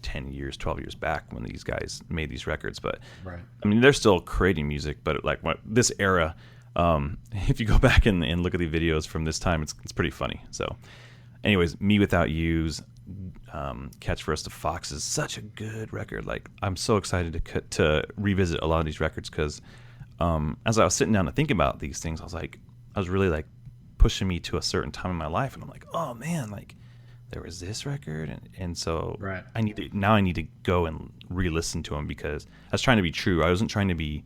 10 years, 12 years back when these guys made these records. But right, I mean, they're still creating music, but like this era, if you go back and look at the videos from this time, it's pretty funny. So anyways, Me Without You's Catch for Us the Fox is such a good record. Like, I'm so excited to revisit a lot of these records, because as I was sitting down to think about these things, I was really like pushing me to a certain time in my life, and I'm like, oh man, like there was this record, and so right. I need to go and re-listen to them, because I was trying to be true. I wasn't trying to be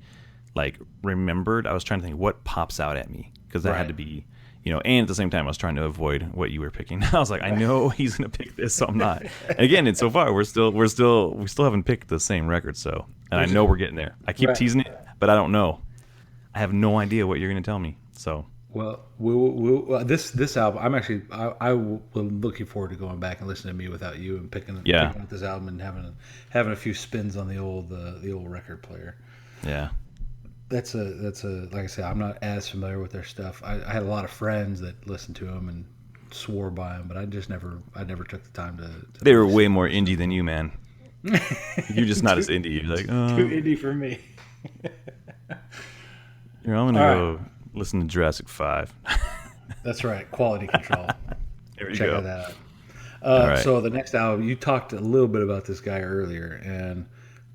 like remembered. I was trying to think what pops out at me, because that had to be, and at the same time I was trying to avoid what you were picking. I was like, I know he's gonna pick this, so I'm not. And again, so far we still haven't picked the same record. So, and I know we're getting there. I keep teasing it, but I don't know. I have no idea what you're gonna tell me. So. Well, this album, I'm looking forward to going back and listening to Me Without You and picking up this album and having a few spins on the old record player. Yeah. That's like I said, I'm not as familiar with their stuff. I had a lot of friends that listened to them and swore by them, but I never took the time to they were way more indie than you, man. You're just not as indie. You're like, oh. Too indie for me. Here, I'm gonna go listen to Jurassic 5. That's right, Quality Control. There we Check go. that out. So the next album, you talked a little bit about this guy earlier, and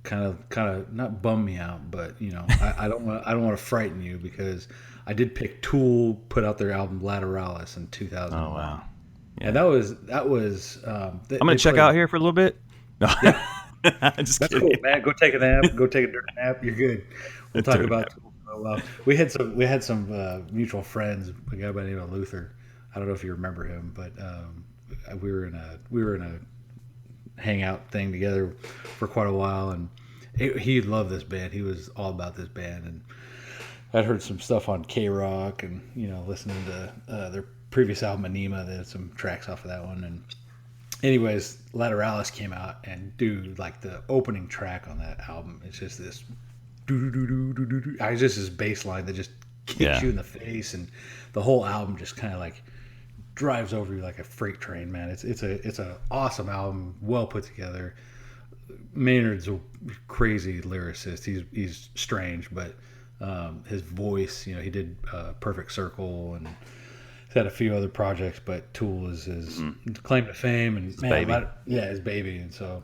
kind of not bum me out, but I don't want to frighten you, because I did pick Tool put out their album Lateralus in 2001. Oh wow! Yeah. And that was. I'm gonna check out here for a little bit. No, just that's kidding. cool, man. Go take a nap. Go take a dirt nap. You're good. We'll talk about Tool. Well, we had some mutual friends. A guy by the name of Luther. I don't know if you remember him, but we were in a hangout thing together for quite a while, and he loved this band. He was all about this band, and I'd heard some stuff on K-Rock, and listening to their previous album Anima. They had some tracks off of that one, and anyways, Lateralus came out, and dude, like the opening track on that album, it's just this. I just this bass line that just kicks you in the face, and the whole album just kind of like drives over you like a freight train, man. It's a awesome album, well put together. Maynard's a crazy lyricist. He's strange, but his voice, he did Perfect Circle, and he's had a few other projects, but Tool is his claim to fame, and his baby. And so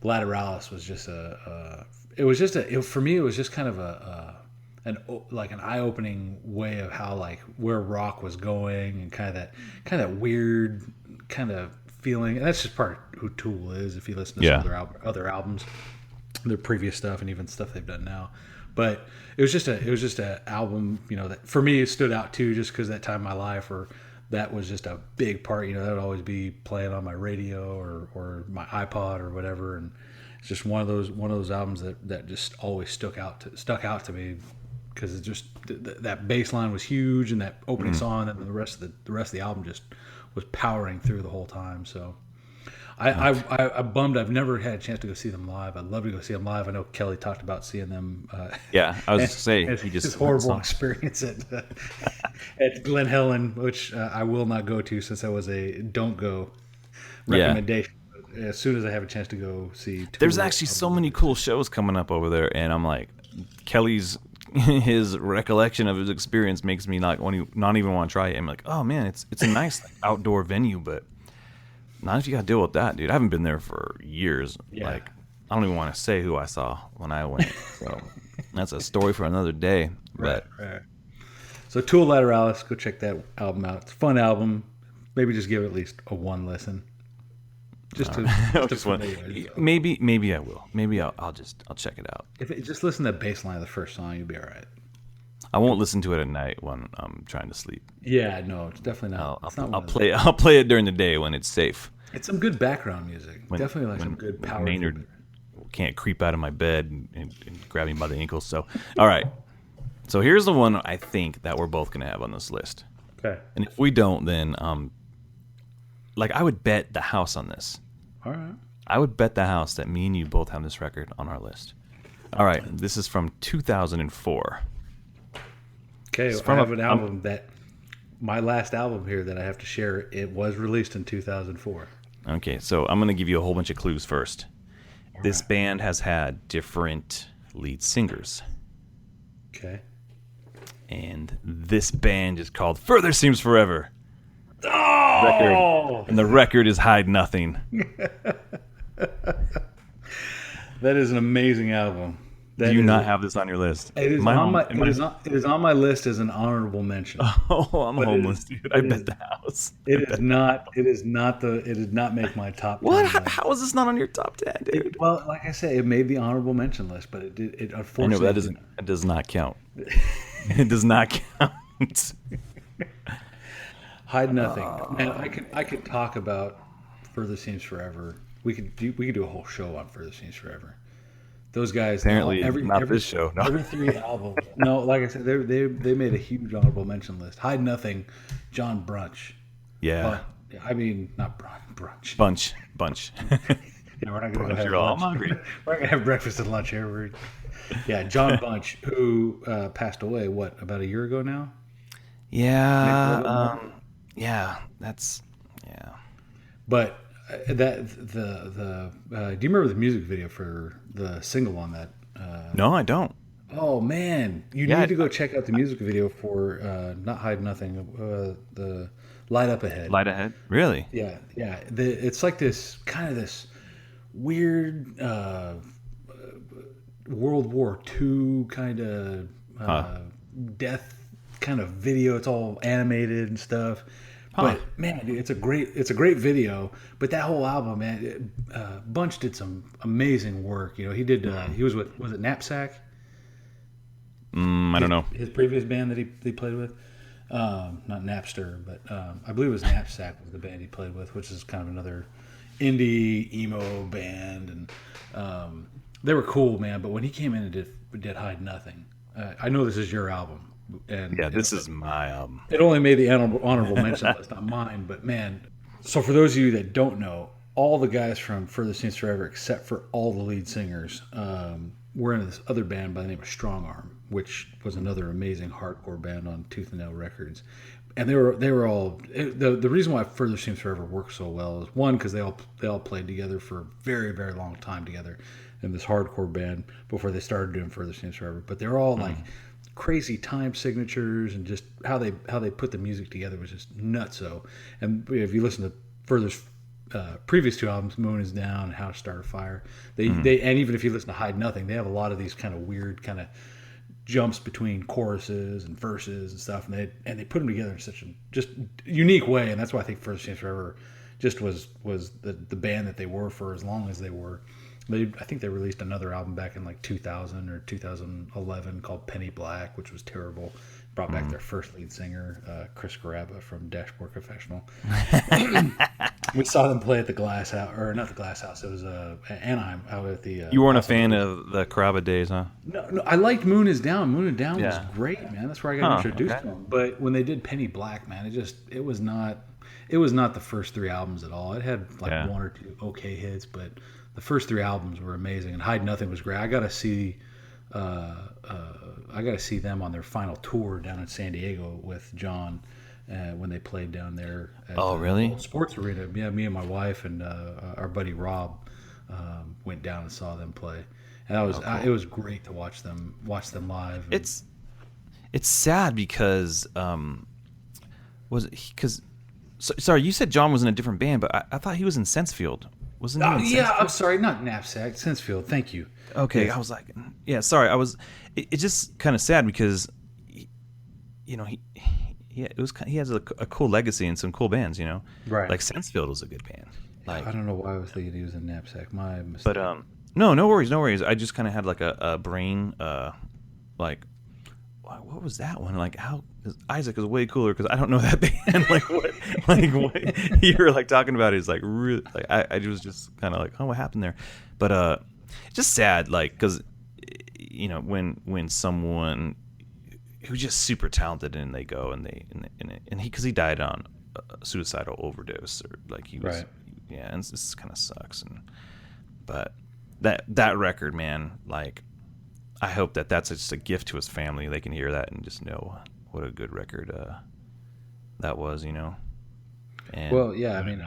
Lateralus was just for me it was just kind of an eye-opening way of how like where rock was going, and kind of that weird kind of feeling, and that's just part of who Tool is. If you listen to some of their other albums, their previous stuff, and even stuff they've done now. But it was just a album, that for me it stood out too, just because that time in my life where that was just a big part. That would always be playing on my radio or my iPod or whatever, and it's just one of those albums that just always stuck out to me, because it just that bass line was huge, and that opening song, and the rest of the album just was powering through the whole time. So I'm bummed I've never had a chance to go see them live. I'd love to go see them live. I know Kelly talked about seeing them. Yeah, I was going to say he just his horrible experience at Glen Helen, which I will not go to, since that was a don't go recommendation. Yeah. As soon as I have a chance to go see, there's actually so many cool shows coming up over there, and I'm like, his recollection of his experience makes me not even want to try it. I'm like, oh man, it's a nice outdoor venue, but not if you got to deal with that, dude. I haven't been there for years. Yeah. Like, I don't even want to say who I saw when I went. So that's a story for another day. But right. So Tool Lateralus, go check that album out. It's a fun album. Maybe just give it at least a one listen. Just one. Maybe I will. Maybe I'll check it out. Just listen to the bass line of the first song, you'll be all right. I won't listen to it at night when I'm trying to sleep. Yeah, no, it's definitely not. I'll play it during the day when it's safe. It's some good background music. Definitely like some good power. Maynard can't creep out of my bed and grab me by the ankles. So, all right. So here's the one I think that we're both gonna have on this list. Okay. And if we don't, then I would bet the house on this. All right. I would bet the house that me and you both have this record on our list. All right. This is from 2004. Okay, I have an album that my last album here that I have to share. It was released in 2004. Okay, so I'm going to give you a whole bunch of clues first. This band has had different lead singers. Okay. And this band is called Further Seems Forever. Oh! And the record is Hide Nothing. That is an amazing album. Do you not have this on your list? It is it is on my list as an honorable mention. Oh, I'm homeless, dude. I bet the house. It did not make my top 10. What? How is this not on your top 10, dude? Well, like I say, it made the honorable mention list, but it unfortunately. I know, that does not count. It does not count. Hide Nothing. And I could talk about Further Seems Forever. We could do a whole show on Further Seems Forever. Those guys, apparently this show. No. Every 3 albums. No, like I said, they made a huge honorable mention list. Hide Nothing, John Brunch. Yeah. I mean, not brunch. Bunch. Yeah, we're not going to have lunch. I'm hungry. We're not going to have breakfast and lunch here. John Bunch, who passed away, about a year ago now? Yeah. But do you remember the music video for the single on that? No, I don't. Oh man, you need to go check out the music video for not Hide Nothing, the Light Up Ahead. Light Ahead, really? Yeah. It's like this weird World War II kind of death kind of video. It's all animated and stuff. But man, dude, it's a great video. But that whole album, man, Bunch did some amazing work. He did. He was it Knapsack? I don't know. His previous band that he played with, not Napster, but I believe it was Knapsack was the band he played with, which is kind of another indie emo band, and they were cool, man. But when he came in and did Hide Nothing, I know this is your album. And this is my album. It only made the honorable mention list, not mine. But man, so for those of you that don't know, all the guys from Further Seems Forever, except for all the lead singers, were in this other band by the name of Strong Arm, which was another amazing hardcore band on Tooth and Nail Records. And they were all the reason why Further Seems Forever worked so well is one, because they all played together for a very, very long time together in this hardcore band before they started doing Further Seems Forever. But they're all like crazy time signatures, and just how they put the music together was just nutso. And if you listen to Further's previous 2 albums, Moon Is Down, How to Start a Fire, they and even if you listen to Hide Nothing, they have a lot of these kind of weird kind of jumps between choruses and verses and stuff, and they put them together in such a just unique way. And that's why I think Further Seems Forever just was the band that they were for as long as they were. I think they released another album back in like 2000 or 2011 called Penny Black, which was terrible. Brought back their first lead singer, Chris Garaba from Dashboard Confessional. We saw them play at the Glass House, or not the Glass House. It was Anaheim out at the. You weren't a fan of the Caraba days, huh? No, I liked Moon Is Down. Moon Is Down was great, man. That's where I got introduced to them. But when they did Penny Black, man, it was not the first three albums at all. It had like one or two okay hits, but the first three albums were amazing. And Hide Nothing was great. I got to see them on their final tour down in San Diego with John when they played down there. At really? Sports Arena. Yeah, me and my wife and our buddy Rob went down and saw them play, and that was it was great to watch them live. It's sad because sorry, you said John was in a different band, but I thought he was in Sensefield. Wasn't he? Yeah, I'm sorry, not Knapsack, Sensefield. Thank you. Okay, yes. I was like, sorry, it's just kind of sad because, he has a cool legacy and some cool bands, right? Like Sensefield was a good band. Like, I don't know why I was thinking he was in Knapsack. My mistake. But no worries. I just kind of had like a brain, like, what was that one? Like, how Isaac is way cooler because I don't know that band. what you were like talking about is like really like I was just kind of like, oh, what happened there? But just sad, like, because when someone who's just super talented and they go and he died on a suicidal overdose or like he was and this kind of sucks. But that record, man, like, I hope that's just a gift to his family. They can hear that and just know what a good record that was, And, well, yeah, I mean,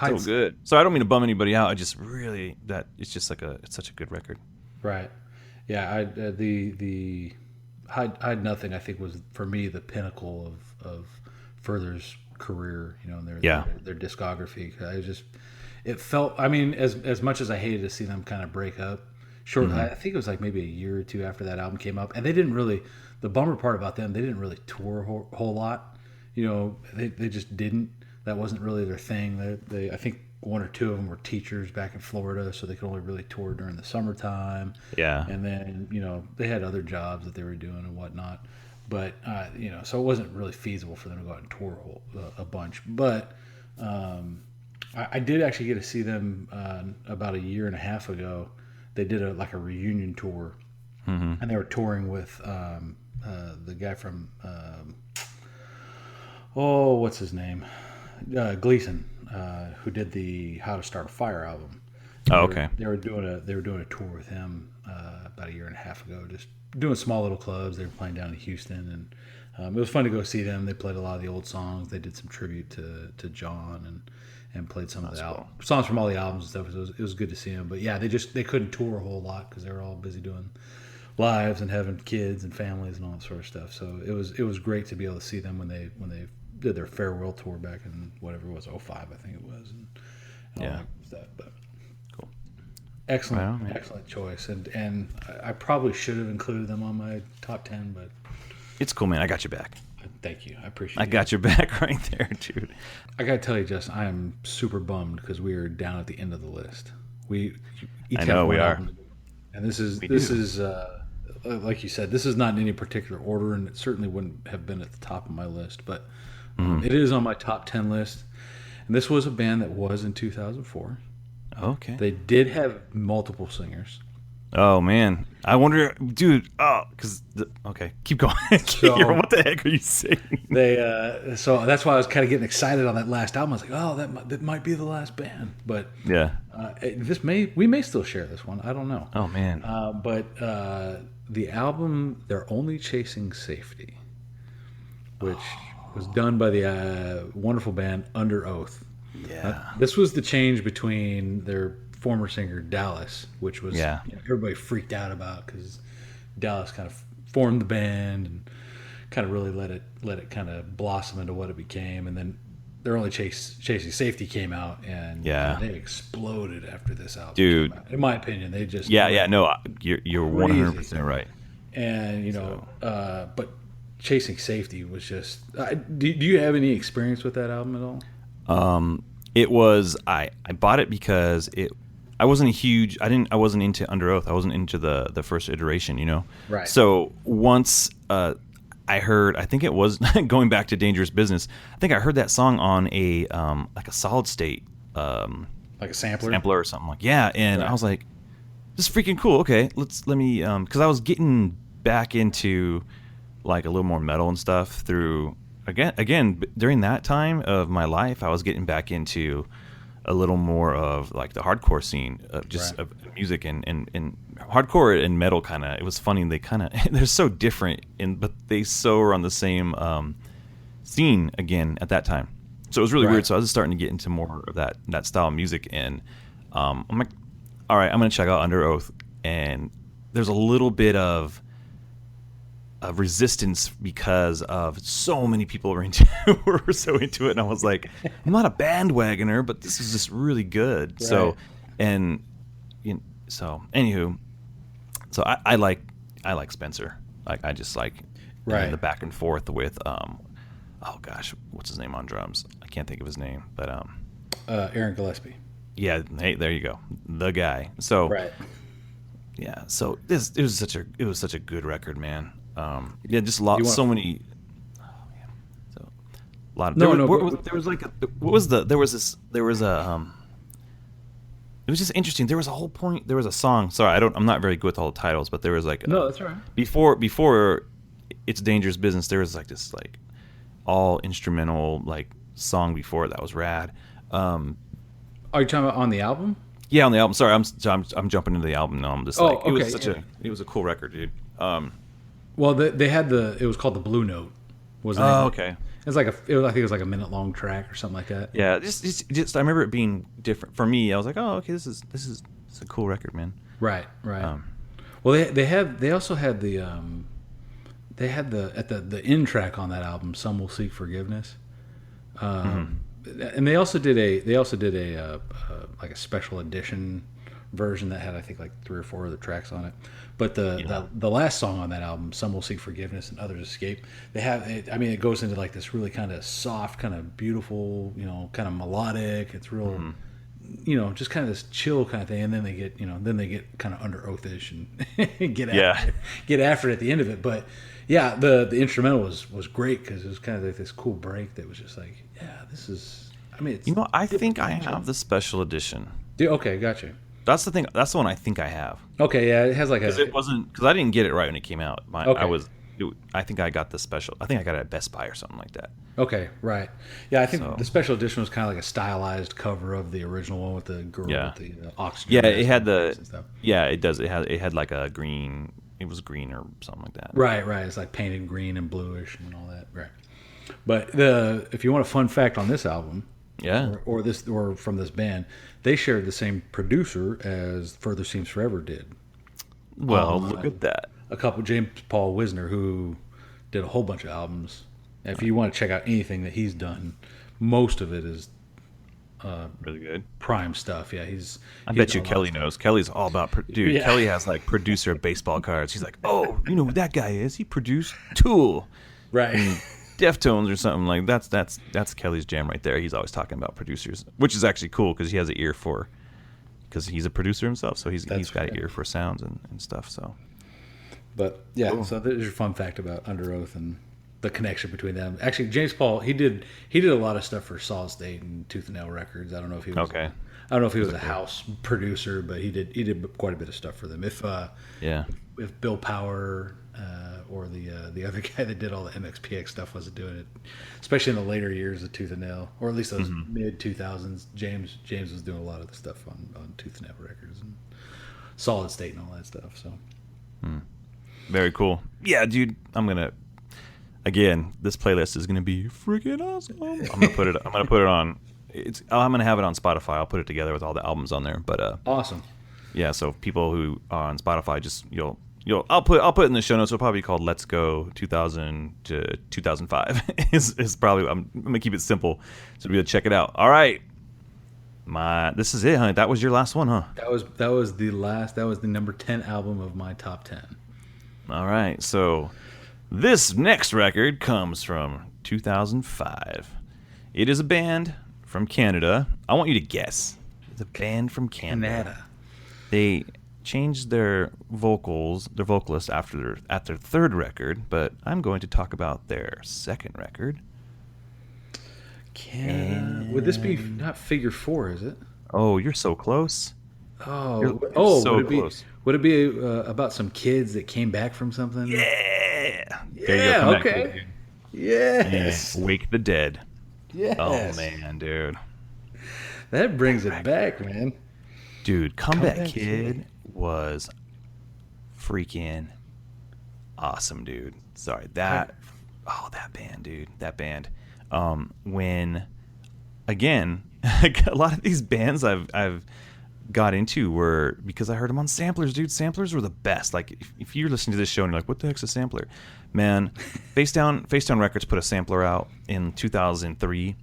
so good. So I don't mean to bum anybody out. I just really it's just like it's such a good record. Right. Yeah. The Hide Nothing, I think, was for me the pinnacle of Further's career. And their discography. It felt. I mean, as much as I hated to see them kind of break up. I think it was like maybe a year or two after that album came up, and they didn't really. The bummer part about them, they didn't really tour a whole lot. They just didn't. That wasn't really their thing. I think one or two of them were teachers back in Florida, so they could only really tour during the summertime. Yeah. And then they had other jobs that they were doing and whatnot, but so it wasn't really feasible for them to go out and tour a bunch. But I did actually get to see them about a year and a half ago. They did a reunion tour, and they were touring with the guy from what's his name, Gleason, who did the How to Start a Fire album. They were doing a tour with him about a year and a half ago, just doing small little clubs. They were playing down in Houston, and it was fun to go see them. They played a lot of the old songs. They did some tribute to John and played some of the songs from all the albums and stuff. It was good to see them. But yeah, they couldn't tour a whole lot because they were all busy doing lives and having kids and families and all that sort of stuff. So it was great to be able to see them when they did their farewell tour back in whatever it was, 05, I think it was. And all that stuff. But cool. Excellent choice. And I probably should have included them on my top 10, but it's cool, man. I got you back. Thank you. I appreciate it. I got your back right there, dude. I got to tell you, Justin, I am super bummed because we are down at the end of the list. I know we are. And this is like you said, this is not in any particular order, and it certainly wouldn't have been at the top of my list, but it is on my top 10 list. And this was a band that was in 2004. Okay. They did have multiple singers. Oh, man. I wonder, dude, okay, keep going. So, what the heck are you saying? So that's why I was kind of getting excited on that last album. I was like, oh, that might be the last band. But yeah, we may still share this one. I don't know. Oh, man. But the album, They're Only Chasing Safety, which was done by the wonderful band Underoath. Yeah. This was the change between their former singer Dallas, which was everybody freaked out about because Dallas kind of formed the band and kind of really let it kind of blossom into what it became. And then They're Only Chasing Safety came out, and they exploded after this album. Dude, in my opinion, they just you're 100% right. And but Chasing Safety was just. Do you have any experience with that album at all? It was I bought it because I wasn't into Underoath. I wasn't into the first iteration, you know. Right. So once I heard, I think it was going back to Dangerous Business. I think I heard that song on a like a solid state like a sampler or something like and right. I was like, this is freaking cool. Okay, let me because I was getting back into like a little more metal and stuff through again during that time of my life. I was getting back into a little more of like the hardcore scene of just of music and hardcore and metal kind of. It was funny, they kind of they're so different but they so are on the same scene again at that time. So it was really weird. So I was just starting to get into more of that style of music, and I'm like, all right, I'm gonna check out Underoath, and there's a little bit of resistance because of so many people were so into it, and I was like, I'm not a bandwagoner, but this is just really good. Right. So, and anywho, so I like Spencer. Like I just like the back and forth with oh gosh, what's his name on drums? I can't think of his name, but Aaron Gillespie. Yeah, hey, there you go, the guy. So yeah, so it was such a good record, man. Just a lot, so many. Oh man, so a lot of. There was like what was the there was this there was a It was just interesting. There was a whole point. There was a song. Sorry, I'm not very good with all the titles, but there was like no, that's all right. Before It's Dangerous Business, there was like this like all instrumental like song before that was rad. Are you talking about on the album? Yeah, on the album. Sorry, I'm jumping into the album now. I'm just like okay, it was a cool record, dude. Well, they had it was called the Blue Note. Okay. I think it was like a minute long track or something like that. Yeah, just I remember it being different for me. I was like, oh, okay, this is a cool record, man. Right. Well, they also had the end track on that album, Some Will Seek Forgiveness. And they also did a like a special edition version that had, I think, like 3 or 4 other tracks on it. But the last song on that album, Some Will Seek Forgiveness and Others Escape, it goes into like this really kind of soft, kind of beautiful, kind of melodic. It's real, just kind of this chill kind of thing. And then they get kind of Underoath-ish and get after it at the end of it. But yeah, the instrumental was great because it was kind of like this cool break that was just like, yeah, this is. I mean, it's I think I have the special edition. Okay, gotcha. That's the thing. That's the one I think I have. Okay, yeah, it has like because I didn't get it right when it came out. I think I got the special. I think I got it at Best Buy or something like that. Okay, right. Yeah, I think the special edition was kind of like a stylized cover of the original one with the girl with the oxygen. Yeah, it had it does. It had like a green. It was green or something like that. Right. It's like painted green and bluish and all that. Right. But if you want a fun fact on this album, or from this band, they shared the same producer as Further Seems Forever did. Well, look at that. James Paul Wisner, who did a whole bunch of albums. If you want to check out anything that he's done, most of it is really good prime stuff. Yeah, I bet you Kelly knows. Kelly's all about dude. Yeah. Kelly has like producer of baseball cards. He's like, oh, you know who that guy is? He produced Tool, right? And Deftones or something like that's Kelly's jam right there. He's always talking about producers, which is actually cool because he has an ear for, because he's a producer himself, so he's got an ear for sounds and stuff. So, but yeah, cool. So there's your fun fact about Underoath and the connection between them. Actually, James Paul he did a lot of stuff for Solid State and Tooth and Nail Records. I don't know if he was a house producer, but he did quite a bit of stuff for them. If Bill Power or the other guy that did all the MXPX stuff wasn't doing it, especially in the later years of Tooth and Nail, or at least those mid 2000s, James was doing a lot of the stuff on Tooth and Nail Records and Solid State and all that stuff. So very cool. Yeah, dude, Again, this playlist is gonna be freaking awesome. I'm gonna put it on. I'm gonna have it on Spotify. I'll put it together with all the albums on there. But awesome. Yeah, so people who are on Spotify, just I'll put it in the show notes. It'll probably be called "Let's Go 2000 to 2005." is probably. I'm gonna keep it simple, so we'll check it out. All right, this is it, huh? That was your last one, huh? That was the last. That was the number 10 album of my top 10. All right, so. This next record comes from 2005. It is a band from Canada, I want you to guess. It's a band from Canada. Canada. They changed their vocalist after their third record, but I'm going to talk about their second record. Would this be not Figure 4, is it? Oh, you're so close. Oh, so would it close. Would it be about some kids that came back from something? Yeah. Yeah, okay. Yes. Yeah. Wake the Dead. Yes. Oh, man, dude. That brings it back, man. Dude, Comeback Kid was freaking awesome, dude. Sorry, that band, dude. That band. When, again, a lot of these bands I've got into were because I heard them on samplers, dude. Samplers were the best. Like, if you're listening to this show and you're like, what the heck's a sampler? Man, Face Down Records put a sampler out in 2003,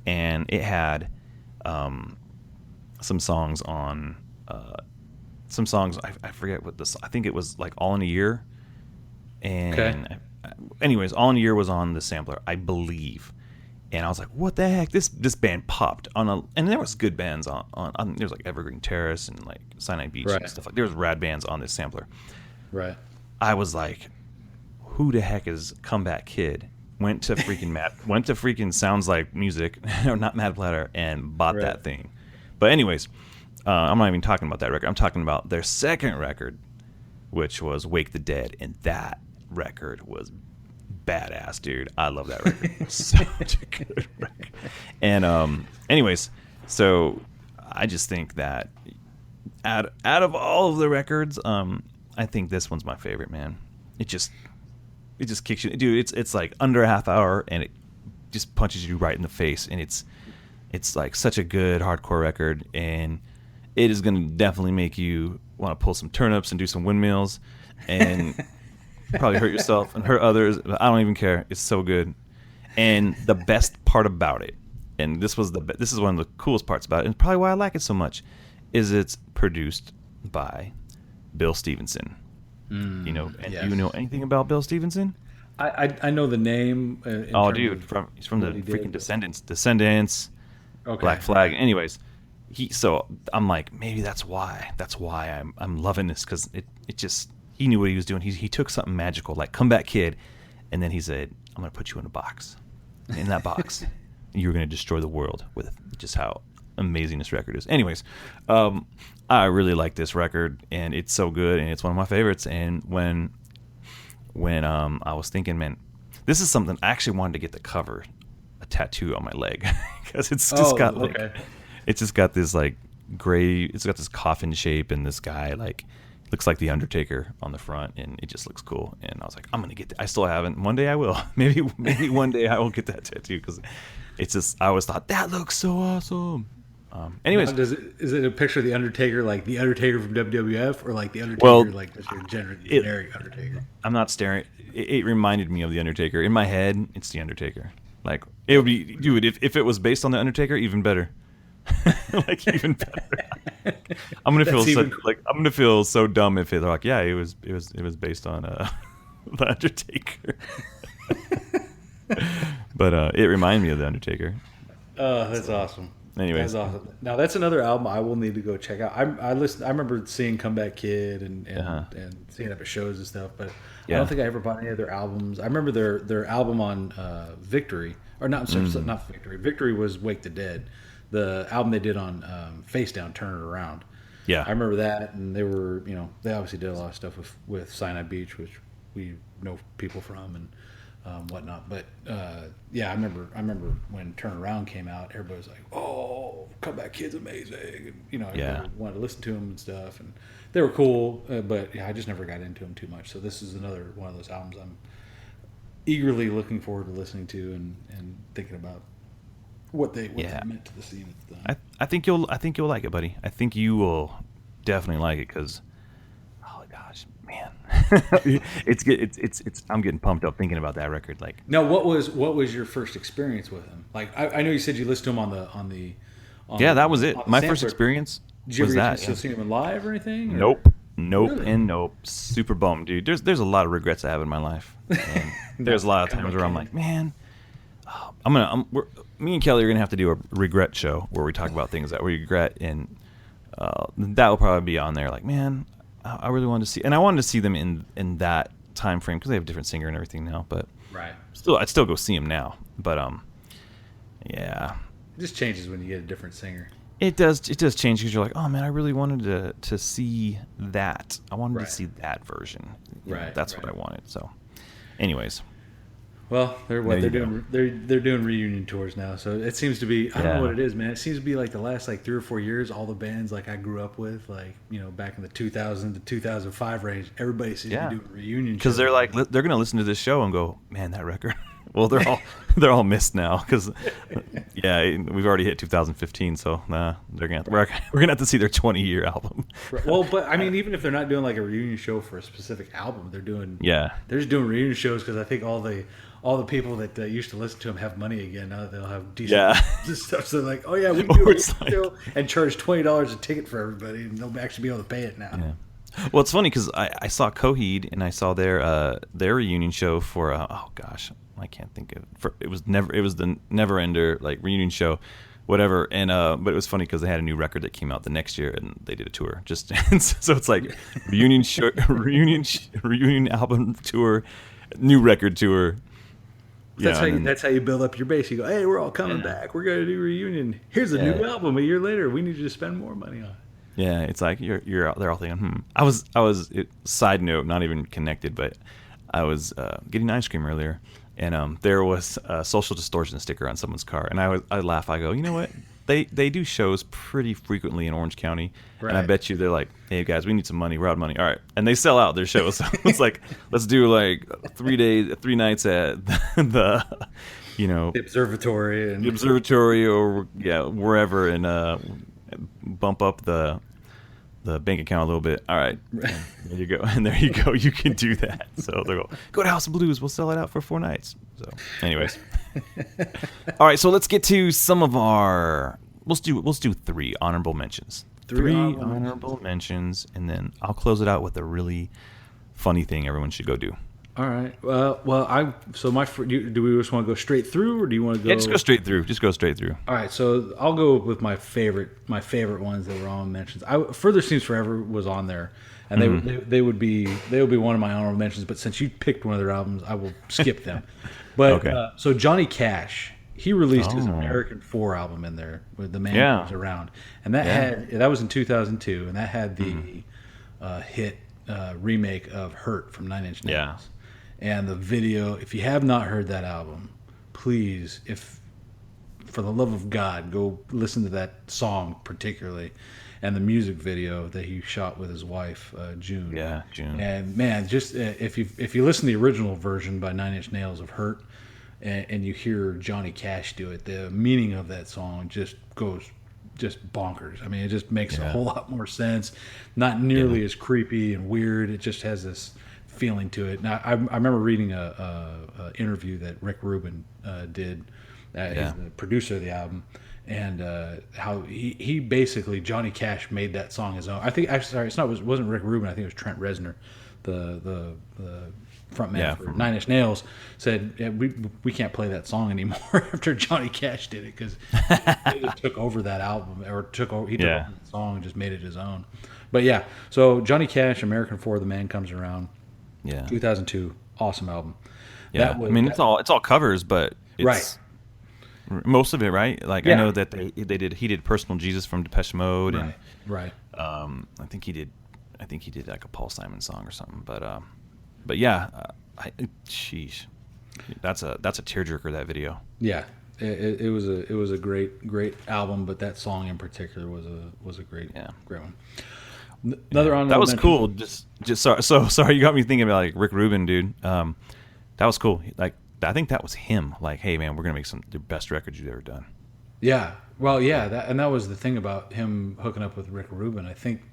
and it had some songs on I forget what this. I think it was like All in a Year, and anyways, All in a Year was on the sampler, I believe. And I was like, what the heck? This band popped and there was good bands on there was like Evergreen Terrace and like Sinai Beach and stuff like. There was rad bands on this sampler. Right. I was like, who the heck is Comeback Kid? Went to freaking Sounds Like Music, or not Mad Platter, and bought that thing. But anyways, I'm not even talking about that record. I'm talking about their second record, which was Wake the Dead, and that record was badass, dude. I love that record. Such a good record. And anyways, so I just think that out of all of the records, I think this one's my favorite, man. It just kicks you, dude. It's like under a half hour, and it just punches you right in the face, and it's like such a good hardcore record, and it is going to definitely make you want to pull some turnips and do some windmills, and probably hurt yourself and hurt others. But I don't even care. It's so good. And the best part about it, and this is one of the coolest parts about it, and probably why I like it so much, is it's produced by Bill Stevenson. You know, and do you know anything about Bill Stevenson? I know the name. Dude, he's from the freaking Descendants, Black Flag. Anyways, so I'm like, maybe that's why I'm loving this, because it just, he knew what he was doing. He took something magical like Comeback Kid, and then he said, I'm gonna put you in a box. In that box, you're gonna destroy the world with just how amazing this record is. Anyways, I really like this record, and it's so good, and it's one of my favorites. And when I was thinking, man, this is something I actually wanted to get the cover, a tattoo on my leg, because it's just it's just got this like gray, it's got this coffin shape, and this guy like looks like the Undertaker on the front, and it just looks cool. And I was like, I'm gonna get I still haven't. One day I will. maybe one day I will get that tattoo, because it's just, I always thought that looks so awesome. Anyways, is it a picture of the Undertaker, like the Undertaker from WWF, or like the Undertaker, like just your generic Undertaker? I'm not staring. It reminded me of the Undertaker. In my head, it's the Undertaker. Like, it would be, dude, if it was based on the Undertaker, even better. Like, even better. I'm gonna feel so dumb if they're like, yeah, it was based on the Undertaker. But it reminded me of the Undertaker. Oh, that's awesome. Anyways, that's awesome. Now that's another album I will need to go check out. I remember seeing Comeback Kid and seeing it at shows and stuff, but I don't think I ever bought any of their albums. I remember their album on Victory, or not, not Victory. Victory was Wake the Dead. The album they did on Face Down, Turn It Around. Yeah, I remember that, and they were, they obviously did a lot of stuff with Sinai Beach, which we know people from, and whatnot. But I remember when Turn Around came out, everybody was like, "Oh, Comeback Kid's amazing," and everybody wanted to listen to them and stuff, and they were cool. But I just never got into them too much. So this is another one of those albums I'm eagerly looking forward to listening to and thinking about what they meant to the scene at the time. I think you'll like it, buddy. I think you will definitely like it, because oh gosh, man, it's I'm getting pumped up thinking about that record. Like, now, what was your first experience with him? Like, I know you said you listened to him on the that was it. My first experience was that. Did you see him live or anything? Or? Nope, really? And nope. Super bummed, dude. There's a lot of regrets I have in my life. And there's a lot of times where I'm like, man, me and Kelly are gonna have to do a regret show where we talk about things that we regret, and that will probably be on there. Like, man, I really wanted to see, and I wanted to see them in that time frame because they have a different singer and everything now. But I'd still go see them now. But yeah, it just changes when you get a different singer. It does change because you're like, oh man, I really wanted to see that. I wanted to see that version. That's what I wanted. So, anyways. Well, they're doing reunion tours now, so it seems to be, I don't know what it is, man. It seems to be like the last like 3 or 4 years, all the bands like I grew up with, like, you know, back in the 2000 to 2005 range, everybody seems to be doing reunion because they're like they're gonna listen to this show and go, man, that record. Well, they're all missed now because we've already hit 2015, so we're gonna have to see their 20-year album. Well, but I mean, even if they're not doing like a reunion show for a specific album, they're just doing reunion shows because I think all the people that used to listen to them have money again. Now that they'll have decent stuff. So they're like, oh yeah, we can do a show and charge $20 a ticket for everybody, and they'll actually be able to pay it now. Yeah. Well, it's funny because I saw Coheed and I saw their reunion show for oh gosh, I can't think of it. It was the Never Ender like reunion show, whatever. And but it was funny because they had a new record that came out the next year and they did a tour. Just so it's like reunion album tour, new record tour. That's how you build up your base. You go, hey, we're all coming back. We're gonna do a reunion. Here's a new album a year later. We need you to spend more money on it. Yeah, it's like they're all thinking, side note, not even connected, but I was getting ice cream earlier, and there was a Social Distortion sticker on someone's car, and I laugh. I go, you know what? They do shows pretty frequently in Orange County, and I bet you they're like, hey guys, we need some money. We're out of money. All right, and they sell out their shows. So it's like, let's do like 3 nights at the the observatory or wherever, and bump up the bank account a little bit. All right, there you go. And there you go. You can do that. So they go to House of Blues. We'll sell it out for 4 nights. So, anyways, all right. So let's get to some of our. Let's do 3 honorable mentions. Three honorable mentions, and then I'll close it out with a really funny thing everyone should go do. All right. Well, do we just want to go straight through, or do you want to go? Yeah, just go straight through. Just go straight through. All right. So I'll go with my favorite ones that were on mentions. Further Seems Forever was on there, and they would be one of my honorable mentions. But since you picked one of their albums, I will skip them. But so Johnny Cash, he released his American 4 album in there with The Man Comes Around, and that was in 2002, and that had the hit remake of Hurt from 9 Inch Nails. Yeah. And the video, if you have not heard that album, please, for the love of God, go listen to that song particularly, and the music video that he shot with his wife, June. Yeah, June. And man, just if you listen to the original version by 9 Inch Nails of Hurt, and you hear Johnny Cash do it, the meaning of that song just goes bonkers. I mean, it just makes a whole lot more sense. Not nearly as creepy and weird. It just has this feeling to it. Now, I remember reading a interview that Rick Rubin did, he's the producer of the album, and how he basically, Johnny Cash made that song his own. I think actually, sorry, it wasn't Rick Rubin. I think it was Trent Reznor, the frontman for 9 Inch Nails, said we can't play that song anymore after Johnny Cash did it, because he just took over that album, or took over the song and just made it his own. But yeah, so Johnny Cash, American 4, The Man Comes Around. Yeah, 2002, awesome album. Yeah, it's all covers, but it's most of it, right? Like I know that he did Personal Jesus from Depeche Mode, and I think he did like a Paul Simon song or something. But yeah, sheesh, that's a tearjerker, that video. Yeah, it was a great album, but that song in particular was a great one. Another that was cool. Just sorry, you got me thinking about like Rick Rubin, dude. That was cool. Like I think that was him. Like, hey man, we're gonna make the best record you've ever done. Yeah. Well, yeah. That was the thing about him hooking up with Rick Rubin. I think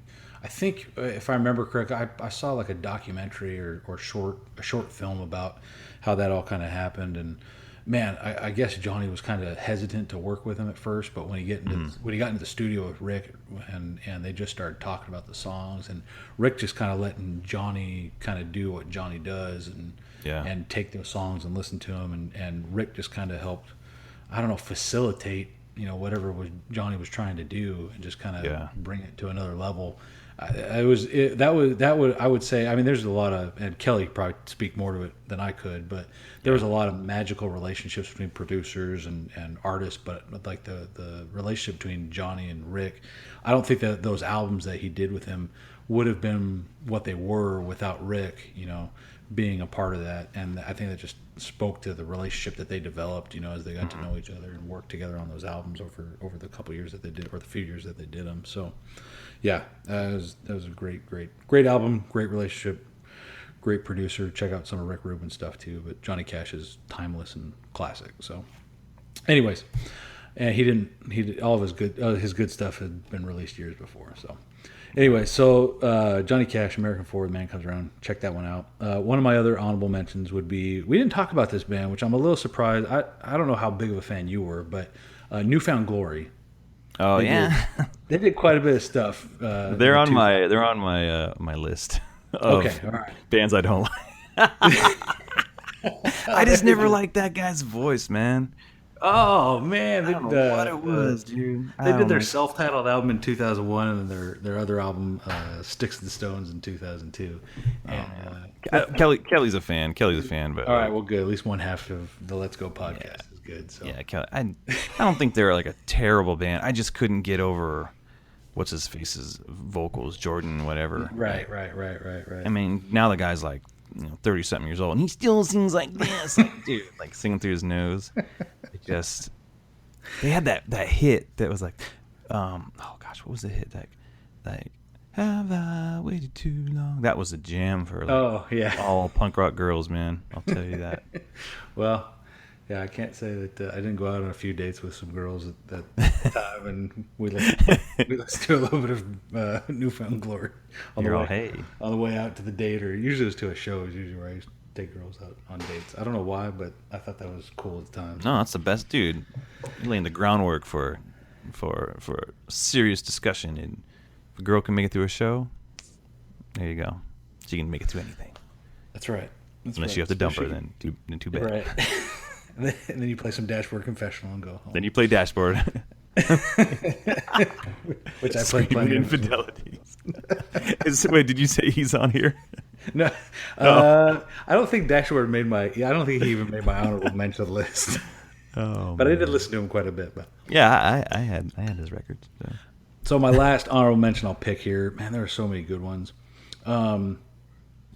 if I remember correctly, I saw like a documentary or a short film about how that all kind of happened. And man, I guess Johnny was kind of hesitant to work with him at first, but when he got into the studio with Rick and they just started talking about the songs, and Rick just kind of letting Johnny kind of do what Johnny does and take those songs and listen to them, and Rick just kind of helped I don't know, facilitate, whatever Johnny was trying to do, and just kind of bring it to another level. I would say, I mean, there's a lot of, and Kelly could probably speak more to it than I could, but there was a lot of magical relationships between producers and artists, but like the relationship between Johnny and Rick, I don't think that those albums that he did with him would have been what they were without Rick, being a part of that. And I think that just spoke to the relationship that they developed, as they got to know each other and work together on those albums over the couple years that they did, or the few years that they did them. So yeah, that was a great album, great relationship, great producer. Check out some of Rick Rubin's stuff too, but Johnny Cash is timeless and classic. So anyways, and all of his good stuff had been released years before. So anyway, so Johnny Cash, American Forward, The Man Comes Around. Check that one out. One of my other honorable mentions would be, we didn't talk about this band, which I'm a little surprised. I don't know how big of a fan you were, but Newfound Glory. Oh, They did quite a bit of stuff. They're on my list of all right. bands I don't like. I just never liked that guy's voice, man. Oh man, I don't know what it was, dude. They did their self-titled album in 2001, and then their other album, Sticks and Stones, in 2002. And, Kelly's a fan. But all right, well, good. At least one half of the Let's Go podcast is good. So yeah, Kelly. I don't think they're like a terrible band. I just couldn't get over what's his face's vocals, Jordan, whatever. Right. I mean, now the guy's like 30-something years old, and he still sings like this, like, dude, like singing through his nose. They had that hit that was like, oh gosh, what was the hit that, like, have I waited too long? That was a jam for all punk rock girls, man. I'll tell you that. Well, yeah, I can't say that I didn't go out on a few dates with some girls at that time, and we listened to a little bit of Newfound Glory on the way out to the date, or usually it was to a show. Is usually where I used to take girls out on dates. I don't know why, but I thought that was cool at the time. No, that's the best, dude. You're laying the groundwork for serious discussion, and if a girl can make it through a show, there you go. She can make it through anything. That's right. Unless you have to dump her, then too bad. Right. And then you play some Dashboard Confessional and go home. Then you play Dashboard. Which I played plenty of. Infidelities. Wait, did you say he's on here? No. I don't think Dashboard made I don't think he even made my honorable mention list. Oh, but man. I did listen to him quite a bit. But yeah, I had his records. So my last honorable mention I'll pick here. Man, there are so many good ones.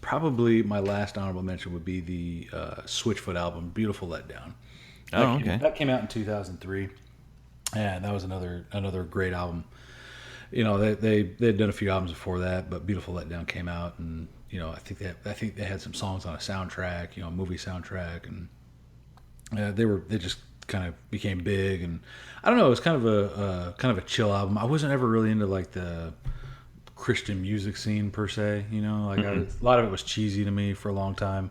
Probably my last honorable mention would be the Switchfoot album, Beautiful Letdown. That came out in 2003, and that was another great album. They'd done a few albums before that, but Beautiful Letdown came out, and I think they had some songs on a soundtrack, a movie soundtrack, and they just kind of became big. And I don't know, it was kind of a chill album. I wasn't ever really into like the Christian music scene per se, like a lot of it was cheesy to me for a long time.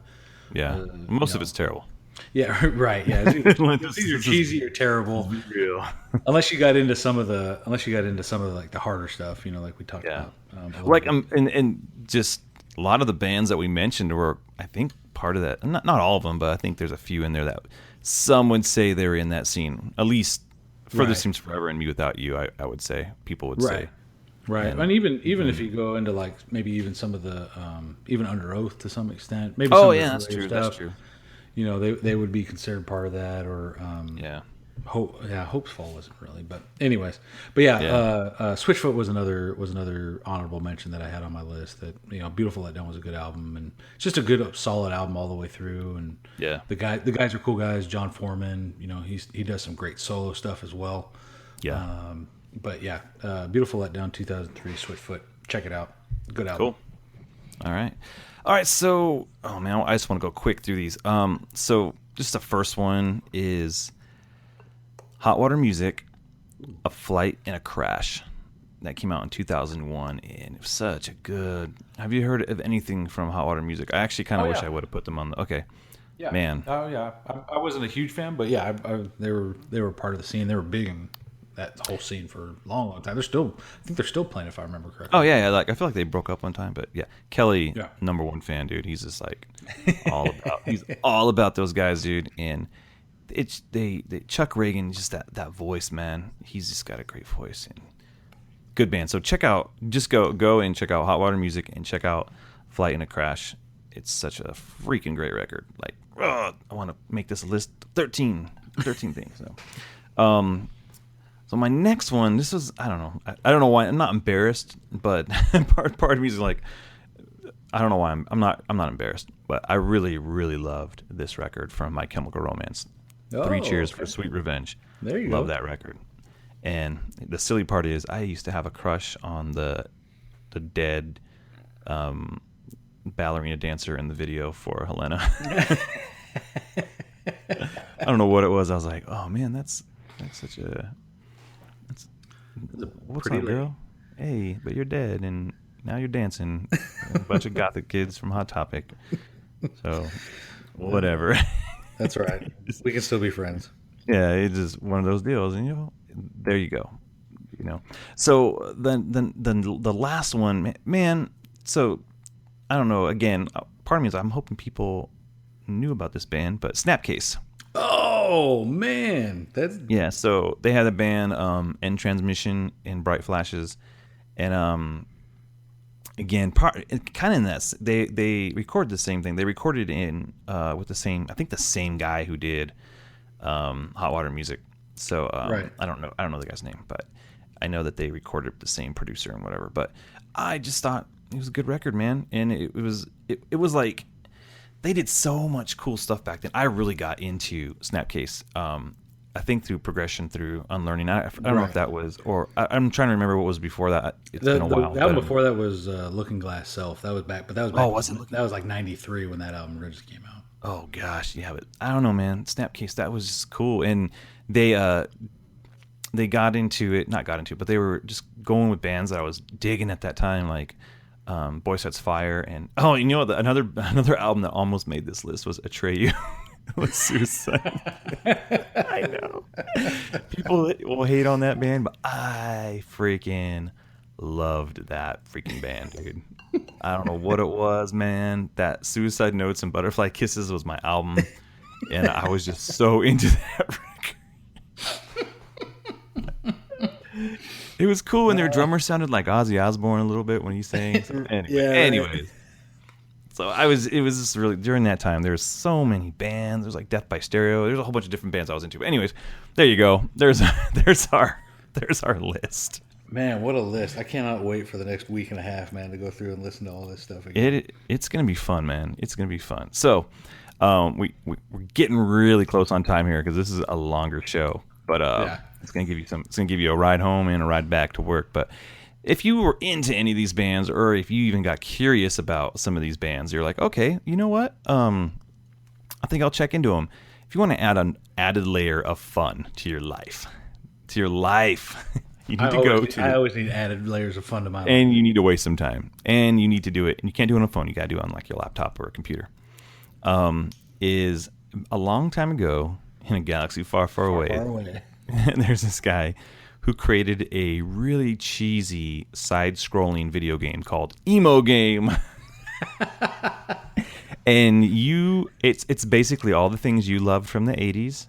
Yeah, most of it's terrible. Yeah, right. Yeah, it's either cheesy or terrible. Real. Unless you got into some of the like the harder stuff, like we talked about. And just a lot of the bands that we mentioned were, I think, part of that. Not all of them, but I think there's a few in there that some would say they were in that scene. At least Further Seems Forever and Me Without You, I would say people would say. Right, and even if you go into like maybe even some of the even Under Oath to some extent, maybe. That's true. That's true. They would be considered part of that, or Hopesfall wasn't really, but anyways, Switchfoot was another honorable mention that I had on my list. That Beautiful Letdown was a good album, and it's just a good solid album all the way through. And the guys are cool guys. John Foreman, he does some great solo stuff as well. Yeah. But yeah, Beautiful Letdown, 2003, Switchfoot. Check it out. Good album. Cool. All right. So, I just want to go quick through these. So just the first one is Hot Water Music, A Flight and a Crash. That came out in 2001, and it was such a good. Have you heard of anything from Hot Water Music? I actually kind of wish I would have put them on the. Okay. Yeah. Man. Oh yeah. I wasn't a huge fan, but yeah, they were part of the scene. They were big in that whole scene for a long time. I think they're still playing, if I remember correctly. Oh yeah. Like I feel like they broke up one time, but yeah, Kelly, number one fan, dude. He's just like he's all about those guys, dude. And they Chuck Reagan, just that voice, man. He's just got a great voice and good band. So go and check out Hot Water Music and check out Flight in a Crash. It's such a freaking great record. Like, I want to make this a list of 13 things. So my next one, this was, I don't know why. I'm not embarrassed, but part of me is like, I don't know why I'm not embarrassed, but I really, really loved this record from My Chemical Romance. 3 Cheers for Sweet Revenge. There you go. Love that record. And the silly part is, I used to have a crush on the dead ballerina dancer in the video for Helena. I don't know what it was. I was like, oh man, that's such a what's up, girl? Hey, but you're dead, and now you're dancing. A bunch of gothic kids from Hot Topic. So, whatever. That's right. We can still be friends. Yeah, it's just one of those deals, and there you go. So then the last one, man. So I don't know. Again, part of me is I'm hoping people knew about this band, but Snapcase. Oh man, yeah. So they had a band, End Transmission and Bright Flashes, and again, kind of in that they recorded the same thing. They recorded in with the same guy who did Hot Water Music. So right. I don't know the guy's name, but I know that they recorded with the same producer and whatever. But I just thought it was a good record, man, and it was like they did so much cool stuff back then. I really got into Snapcase. I think through progression, through unlearning. I don't know if that was, or I'm trying to remember what was before that. It's been a while. The album before that was Looking Glass Self. That was back, but that was back. Oh, was it? That was like '93 when that album just came out. Oh gosh, yeah, but I don't know, man. Snapcase, that was just cool, and they got into it, but they were just going with bands that I was digging at that time, like Boy Sets Fire, and you know what? Another album that almost made this list was Atreyu. With Suicide. I know. People will hate on that band, but I freaking loved that freaking band, dude. I don't know what it was, man. That Suicide Notes and Butterfly Kisses was my album, and I was just so into that record. It was cool, and their drummer sounded like Ozzy Osbourne a little bit when he sang. So anyways. So it was just really, during that time, there's so many bands. There's like Death by Stereo. There's a whole bunch of different bands I was into. But anyways, there you go. There's our list. Man, what a list. I cannot wait for the next week and a half, man, to go through and listen to all this stuff again. It's going to be fun, man. It's going to be fun. So we're getting really close on time here because this is a longer show. But it's going to give you a ride home and a ride back to work. But if you were into any of these bands, or if you even got curious about some of these bands, you're like, okay, you know what? I think I'll check into them. If you want to add an added layer of fun to your life, you need to go to. I always need added layers of fun to my life. And you need to waste some time, and you need to do it. And you can't do it on a phone. You got to do it on like your laptop or a computer. Is a long time ago in a galaxy far, far away. And there's this guy who created a really cheesy side-scrolling video game called Emo Game. And it's basically all the things you loved from the 80s,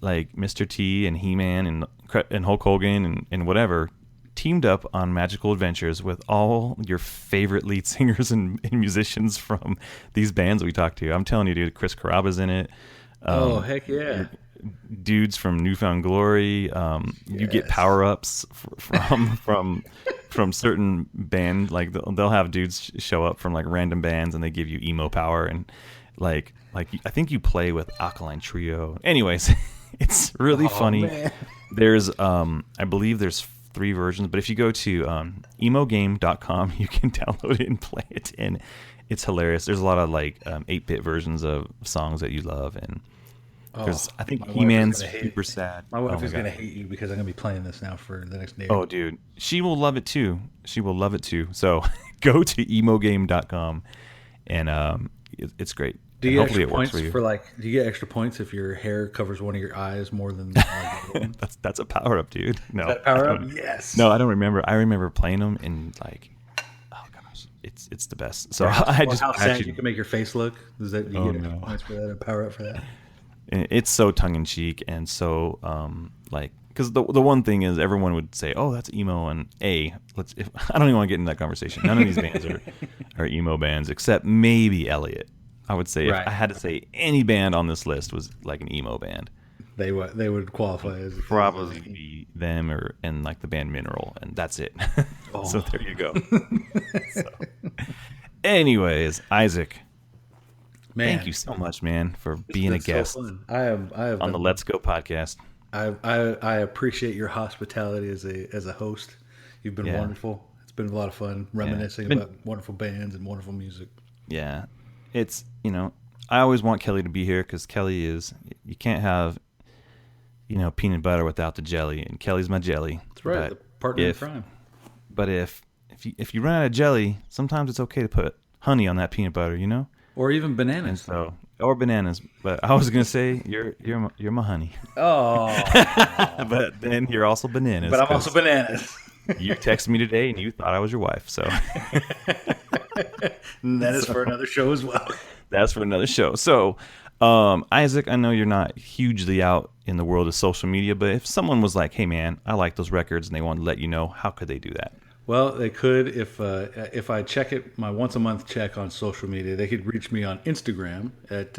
like Mr. T and He-Man and Hulk Hogan and whatever, teamed up on magical adventures with all your favorite lead singers and musicians from these bands we talked to. I'm telling you, dude, Chris Caraba's in it. Heck yeah. Dudes from Newfound Glory. You get power-ups from certain band. Like they'll have dudes show up from like random bands and they give you emo power, and like I think you play with Alkaline Trio. Anyways, it's really funny. Man. There's I believe there's 3 versions, but if you go to emogame.com, you can download it and play it, and it's hilarious. There's a lot of like 8-bit versions of songs that you love, and because I think He-Man's super sad. My wife is going to hate you because I'm going to be playing this now for the next day. Oh, dude. She will love it too. So go to emogame.com, and it's great. Do you get extra points do you get extra points if your hair covers one of your eyes more than that's a power up, dude. No. Is that power up? Yes. No, I don't remember. I remember playing them and like, oh gosh, it's the best. So how sad you can make your face look. Does that you get extra points for that or power up for that? It's so tongue in cheek and so like, because the one thing is everyone would say, oh, that's emo, and I don't even want to get into that conversation. None of these bands are emo bands except maybe Elliott. I would say if I had to say any band on this list was like an emo band, they would qualify as probably be them and like the band Mineral, and that's it. So there you go. Anyways, Isaac, thank you so much, man, for being a guest. So fun. I have on the Let's Go podcast. I appreciate your hospitality as a host. You've been wonderful. It's been a lot of fun reminiscing about wonderful bands and wonderful music. Yeah, it's I always want Kelly to be here because Kelly is, you can't have peanut butter without the jelly, and Kelly's my jelly. That's right, the partner in crime. But if you run out of jelly, sometimes it's okay to put honey on that peanut butter, or even bananas. Or bananas. But I was gonna say you're my honey. Oh, but then you're also bananas. But I'm also bananas. You texted me today and you thought I was your wife, so and that is for another show as well. That's for another show. So, Isaac, I know you're not hugely out in the world of social media, but if someone was like, "Hey, man, I like those records," and they wanted to let you know, how could they do that? Well, they could if I check it, my once a month check on social media. They could reach me on Instagram at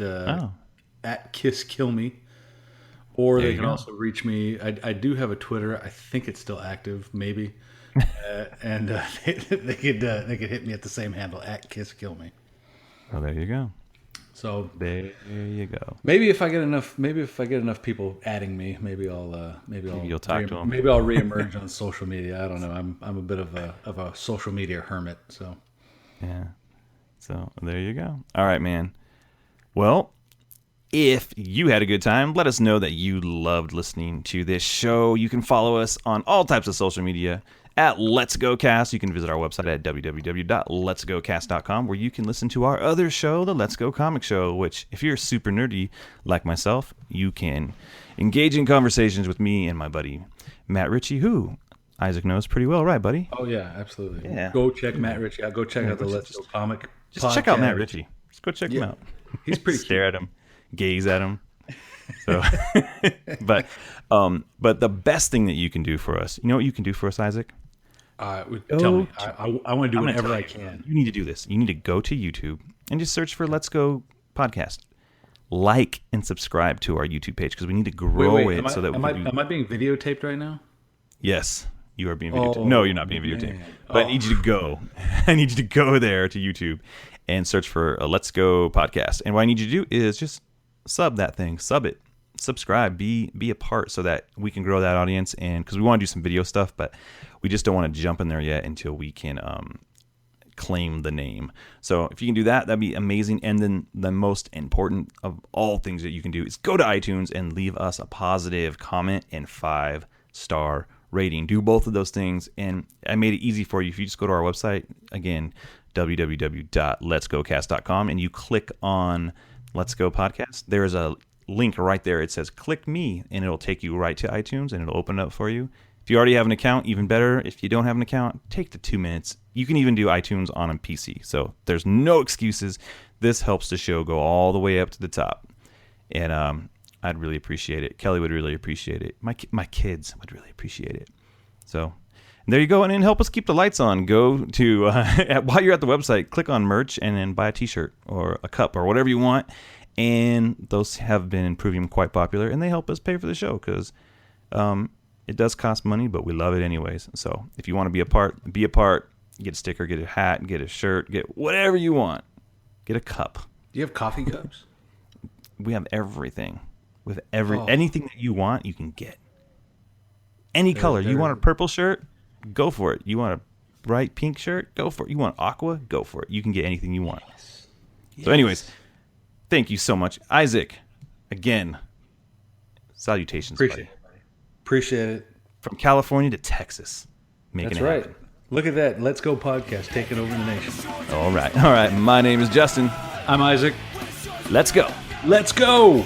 KissKillMe, or they can also reach me. I do have a Twitter. I think it's still active, maybe, and they could hit me at the same handle at KissKillMe. Oh, there you go. So there you go. Maybe if I get enough people adding me, maybe you'll talk to them. Maybe I'll reemerge on social media. I don't know. I'm a bit of a social media hermit. So yeah. So there you go. All right, man. Well, if you had a good time, let us know that you loved listening to this show. You can follow us on all types of social media at Let's Go Cast. You can visit our website at www.letsgocast.com, where you can listen to our other show, the Let's Go Comic Show, which, if you're super nerdy like myself, you can engage in conversations with me and my buddy Matt Ritchie, who Isaac knows pretty well, right, buddy? Oh, yeah, absolutely. Yeah. Go check Matt Ritchie out. Go check out the Let's Go Comic Just check out Matt Ritchie. Just go check him out. He's pretty Stare at him. Gaze at him. So, but the best thing that you can do for us, you know what you can do for us, Isaac? Tell me. I want to do whatever I can. You need to do this. You need to go to YouTube and just search for Let's Go Podcast. Like and subscribe to our YouTube page because we need to grow it so that we can Am I being videotaped right now? Yes, you are being videotaped. No, you're not being videotaped. But I need you to go. I need you to go there to YouTube and search for a Let's Go Podcast. And what I need you to do is just sub that thing. Sub it. Subscribe. Be a part so that we can grow that audience. And because we want to do some video stuff, but we just don't want to jump in there yet until we can claim the name. So if you can do that, that'd be amazing. And then the most important of all things that you can do is go to iTunes and leave us a positive comment and 5-star rating. Do both of those things. And I made it easy for you. If you just go to our website, again, www.letsgocast.com, and you click on Let's Go Podcast, there's a link right there. It says click me, and it'll take you right to iTunes, and it'll open it up for you. If you already have an account, even better. If you don't have an account, take the 2 minutes. You can even do iTunes on a PC, so there's no excuses. This helps the show go all the way up to the top, and I'd really appreciate it. Kelly would really appreciate it. My kids would really appreciate it. So there you go, and then help us keep the lights on. Go to while you're at the website, click on merch, and then buy a T-shirt or a cup or whatever you want. And those have been proving quite popular, and they help us pay for the show because it does cost money, but we love it anyways. So if you want to be a part, get a sticker, get a hat, get a shirt, get whatever you want. Get a cup. Do you have coffee cups? We have everything. With anything that you want, you can get. Any color. You want a purple shirt? Go for it. You want a bright pink shirt? Go for it. You want aqua? Go for it. You can get anything you want. Yes. So anyways, thank you so much. Isaac, again, salutations, buddy. Appreciate it. From California to Texas. That's right. Look at that. Let's Go Podcast taking over the nation. All right. My name is Justin. I'm Isaac. Let's go. Let's go.